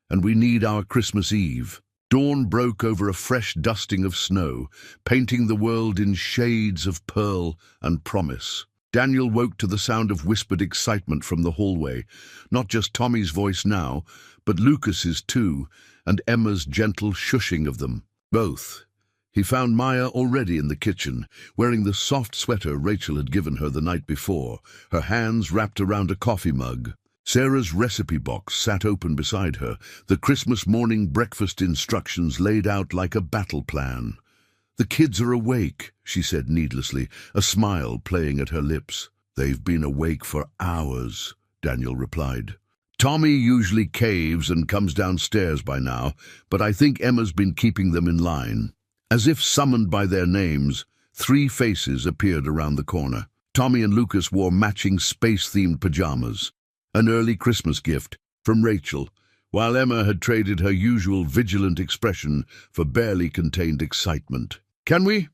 and we need our Christmas Eve." Dawn broke over a fresh dusting of snow, painting the world in shades of pearl and promise. Daniel woke to the sound of whispered excitement from the hallway, not just Tommy's voice now, but Lucas's too, and Emma's gentle shushing of them. Both. He found Maya already in the kitchen, wearing the soft sweater Rachel had given her the night before, her hands wrapped around a coffee mug. Sarah's recipe box sat open beside her, the Christmas morning breakfast instructions laid out like a battle plan. "The kids are awake," she said needlessly, a smile playing at her lips. "They've been awake for hours," Daniel replied. "Tommy usually caves and comes downstairs by now, but I think Emma's been keeping them in line." As if summoned by their names, 3 faces appeared around the corner. Tommy and Lucas wore matching space-themed pajamas, an early Christmas gift from Rachel, while Emma had traded her usual vigilant expression for barely contained excitement. "Can we?"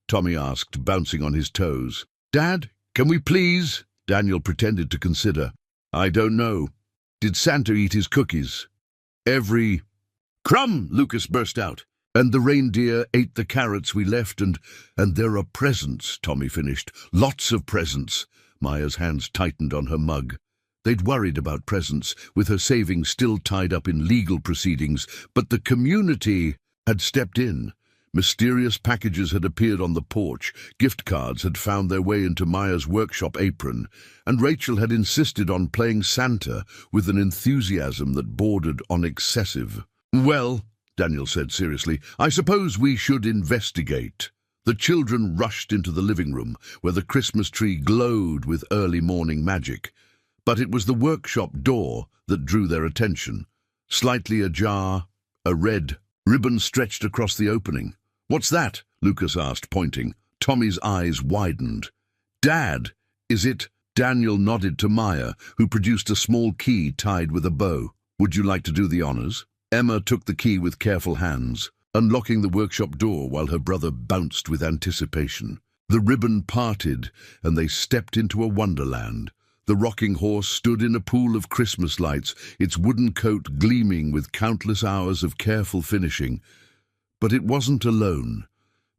Tommy asked, bouncing on his toes. "Dad, can we please?" Daniel pretended to consider. "I don't know. Did Santa eat his cookies?" "Every crumb," Lucas burst out. "And the reindeer ate the carrots we left, and there are presents," Tommy finished. "Lots of presents." Maya's hands tightened on her mug. They'd worried about presents, with her savings still tied up in legal proceedings, but the community had stepped in. Mysterious packages had appeared on the porch, gift cards had found their way into Maya's workshop apron, and Rachel had insisted on playing Santa with an enthusiasm that bordered on excessive. "Well," Daniel said seriously, "I suppose we should investigate." The children rushed into the living room, where the Christmas tree glowed with early morning magic. But it was the workshop door that drew their attention. Slightly ajar, a red ribbon stretched across the opening. "What's that?" Lucas asked, pointing. Tommy's eyes widened. "Dad, is it?" Daniel nodded to Maya, who produced a small key tied with a bow. "Would you like to do the honors?" Emma took the key with careful hands, unlocking the workshop door while her brother bounced with anticipation. The ribbon parted, and they stepped into a wonderland. The rocking horse stood in a pool of Christmas lights, its wooden coat gleaming with countless hours of careful finishing. But it wasn't alone.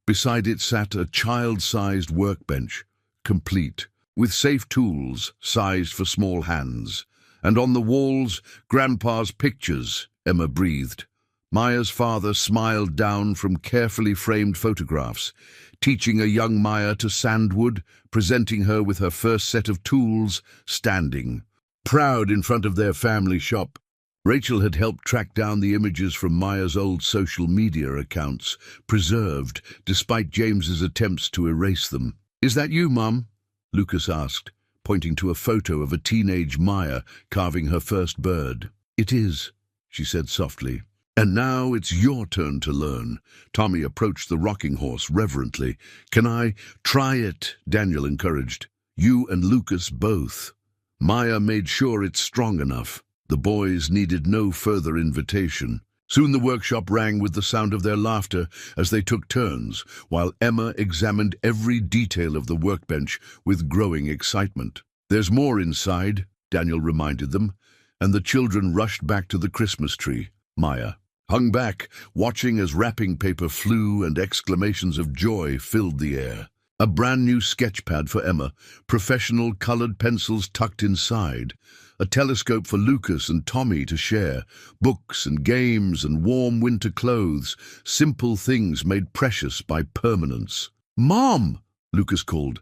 Beside it sat a child-sized workbench, complete, with safe tools sized for small hands, And on the walls, Grandpa's pictures, Emma breathed. Maya's father smiled down from carefully framed photographs, teaching a young Maya to sandwood, presenting her with her first set of tools, standing. Proud in front of their family shop, Rachel had helped track down the images from Maya's old social media accounts, preserved despite James's attempts to erase them. "Is that you, Mum?" Lucas asked, pointing to a photo of a teenage Maya carving her first bird. "It is," she said softly. "And now it's your turn to learn." Tommy approached the rocking horse reverently. "Can I try it?" Daniel encouraged. "You and Lucas both." Maya made sure it's strong enough. The boys needed no further invitation. Soon the workshop rang with the sound of their laughter as they took turns, while Emma examined every detail of the workbench with growing excitement. "There's more inside," Daniel reminded them, and the children rushed back to the Christmas tree. Maya hung back, watching as wrapping paper flew and exclamations of joy filled the air. A brand new sketch pad for Emma, professional colored pencils tucked inside, a telescope for Lucas and Tommy to share, books and games and warm winter clothes, simple things made precious by permanence. "Mom!" Lucas called.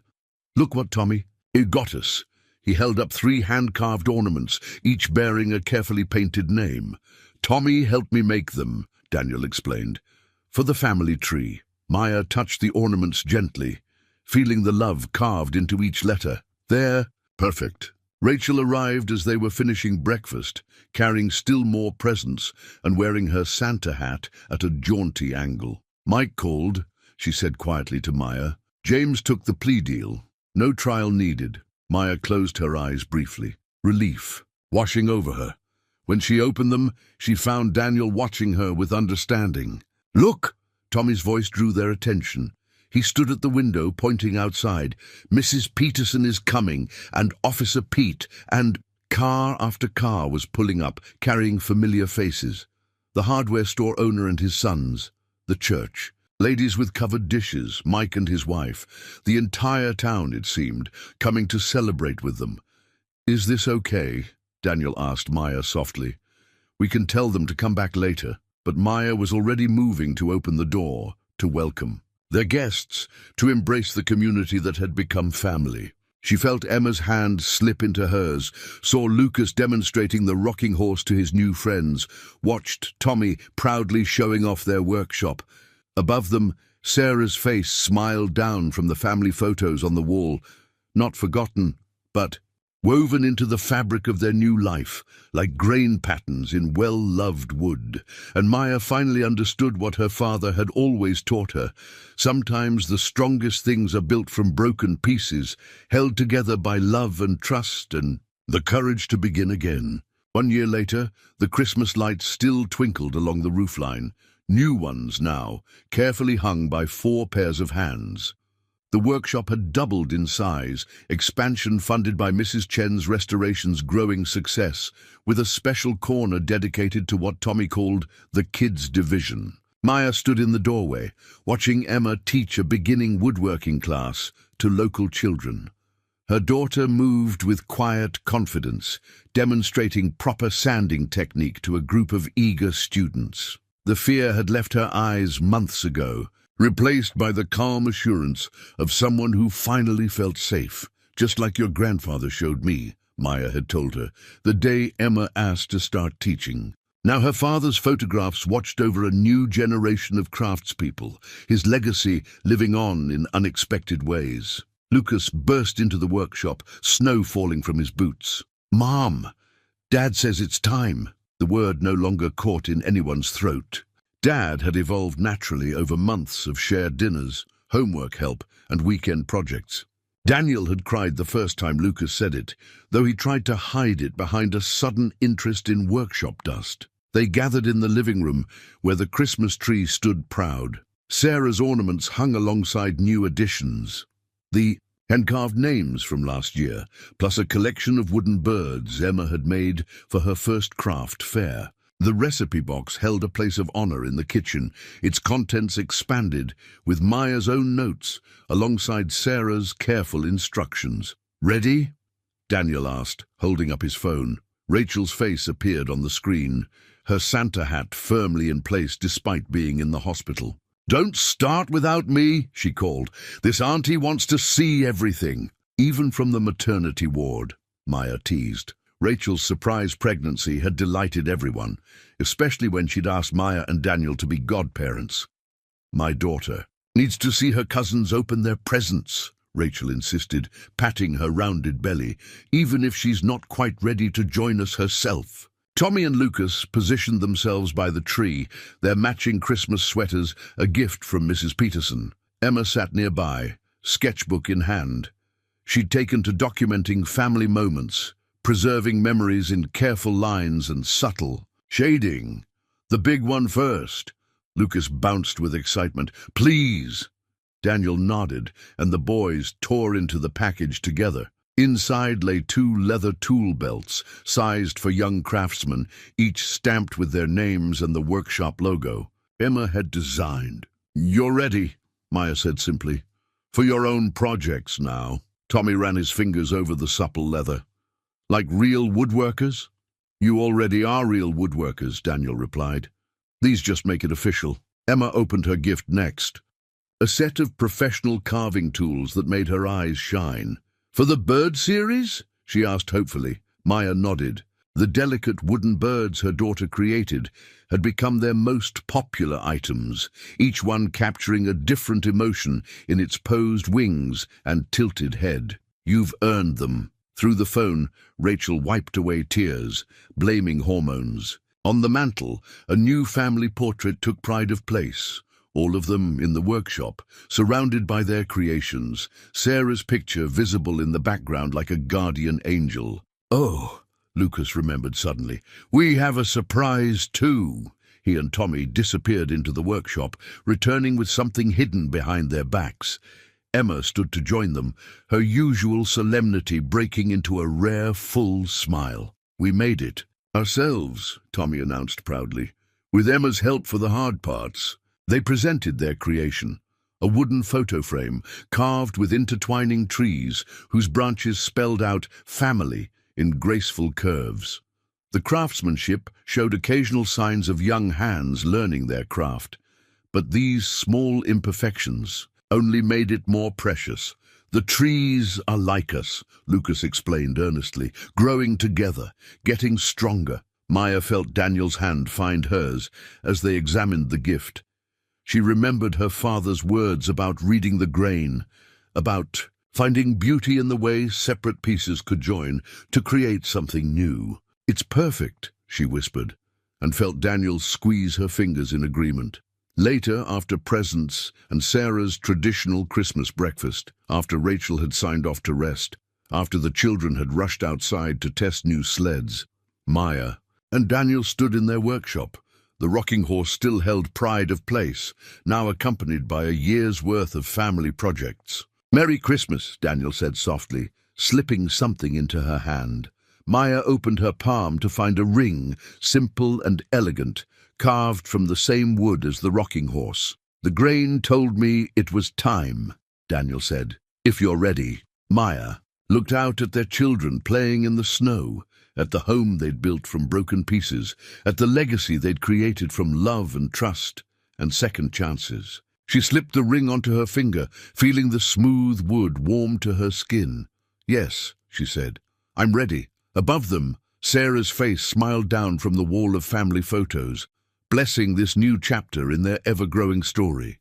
"Look what Tommy got us." He held up 3 hand-carved ornaments, each bearing a carefully painted name. "Tommy helped me make them," Daniel explained. "For the family tree." Maya touched the ornaments gently, feeling the love carved into each letter. "There, perfect." Rachel arrived as they were finishing breakfast, carrying still more presents and wearing her Santa hat at a jaunty angle. "Mike called," she said quietly to Maya. "James took the plea deal. No trial needed." Maya closed her eyes briefly, relief washing over her. When she opened them, she found Daniel watching her with understanding. "Look!" Tommy's voice drew their attention. He stood at the window, pointing outside. "Mrs. Peterson is coming, and Officer Pete, and—" Car after car was pulling up, carrying familiar faces. The hardware store owner and his sons, the church, ladies with covered dishes, Mike and his wife, the entire town, it seemed, coming to celebrate with them. "Is this okay?" Daniel asked Maya softly. "We can tell them to come back later." But Maya was already moving to open the door, to welcome their guests, to embrace the community that had become family. She felt Emma's hand slip into hers, saw Lucas demonstrating the rocking horse to his new friends, watched Tommy proudly showing off their workshop. Above them, Sarah's face smiled down from the family photos on the wall, not forgotten, but woven into the fabric of their new life, like grain patterns in well-loved wood. And Maya finally understood what her father had always taught her. Sometimes the strongest things are built from broken pieces, held together by love and trust and the courage to begin again. 1 year later, the Christmas lights still twinkled along the roofline, new ones now, carefully hung by 4 pairs of hands. The workshop had doubled in size, expansion funded by Mrs. Chen's Restoration's growing success, with a special corner dedicated to what Tommy called the kids' division. Maya stood in the doorway, watching Emma teach a beginning woodworking class to local children. Her daughter moved with quiet confidence, demonstrating proper sanding technique to a group of eager students. The fear had left her eyes months ago, replaced by the calm assurance of someone who finally felt safe, just like your grandfather showed me, Maya had told her, the day Emma asked to start teaching. Now her father's photographs watched over a new generation of craftspeople, his legacy living on in unexpected ways. Lucas burst into the workshop, snow falling from his boots. "Mom, Dad says it's time." The word no longer caught in anyone's throat. Dad had evolved naturally over months of shared dinners, homework help, and weekend projects. Daniel had cried the first time Lucas said it, though he tried to hide it behind a sudden interest in workshop dust. They gathered in the living room, where the Christmas tree stood proud. Sarah's ornaments hung alongside new additions. The hand-carved names from last year, plus a collection of wooden birds Emma had made for her first craft fair. The recipe box held a place of honor in the kitchen, its contents expanded with Maya's own notes, alongside Sarah's careful instructions. "Ready?" Daniel asked, holding up his phone. Rachel's face appeared on the screen, her Santa hat firmly in place despite being in the hospital. "Don't start without me," she called. "This auntie wants to see everything." "Even from the maternity ward," Maya teased. Rachel's surprise pregnancy had delighted everyone, especially when she'd asked Maya and Daniel to be godparents. "My daughter needs to see her cousins open their presents," Rachel insisted, patting her rounded belly, "even if she's not quite ready to join us herself." Tommy and Lucas positioned themselves by the tree, their matching Christmas sweaters a gift from Mrs. Peterson. Emma sat nearby, sketchbook in hand. She'd taken to documenting family moments, preserving memories in careful lines and subtle shading. "The big one first." Lucas bounced with excitement. "Please." Daniel nodded, and the boys tore into the package together. Inside lay 2 leather tool belts, sized for young craftsmen, each stamped with their names and the workshop logo. Emma had designed. "You're ready," Maya said simply. "For your own projects now." Tommy ran his fingers over the supple leather. "Like real woodworkers?" "You already are real woodworkers," Daniel replied. "These just make it official." Emma opened her gift next. A set of professional carving tools that made her eyes shine. "For the bird series?" she asked hopefully. Maya nodded. The delicate wooden birds her daughter created had become their most popular items, each one capturing a different emotion in its posed wings and tilted head. "You've earned them." Through the phone, Rachel wiped away tears, blaming hormones. On the mantel, a new family portrait took pride of place. All of them in the workshop, surrounded by their creations, Sarah's picture visible in the background like a guardian angel. "Oh," Lucas remembered suddenly, "we have a surprise too." He and Tommy disappeared into the workshop, returning with something hidden behind their backs. Emma stood to join them, her usual solemnity breaking into a rare, full smile. "We made it. Ourselves," Tommy announced proudly, "with Emma's help for the hard parts." They presented their creation, a wooden photo frame carved with intertwining trees whose branches spelled out family in graceful curves. The craftsmanship showed occasional signs of young hands learning their craft, but these small imperfections only made it more precious. "The trees are like us," Lucas explained earnestly, "growing together, getting stronger." Maya felt Daniel's hand find hers as they examined the gift. She remembered her father's words about reading the grain, about finding beauty in the way separate pieces could join to create something new. "It's perfect," she whispered, and felt Daniel squeeze her fingers in agreement. Later, after presents and Sarah's traditional Christmas breakfast, after Rachel had signed off to rest, after the children had rushed outside to test new sleds, Maya and Daniel stood in their workshop. The rocking horse still held pride of place, now accompanied by a year's worth of family projects. "Merry Christmas," Daniel said softly, slipping something into her hand. Maya opened her palm to find a ring, simple and elegant, carved from the same wood as the rocking horse. "The grain told me it was time," Daniel said. "If you're ready." Maya looked out at their children playing in the snow, at the home they'd built from broken pieces, at the legacy they'd created from love and trust and second chances. She slipped the ring onto her finger, feeling the smooth wood warm to her skin. "Yes," she said, "I'm ready." Above them, Sarah's face smiled down from the wall of family photos, blessing this new chapter in their ever-growing story.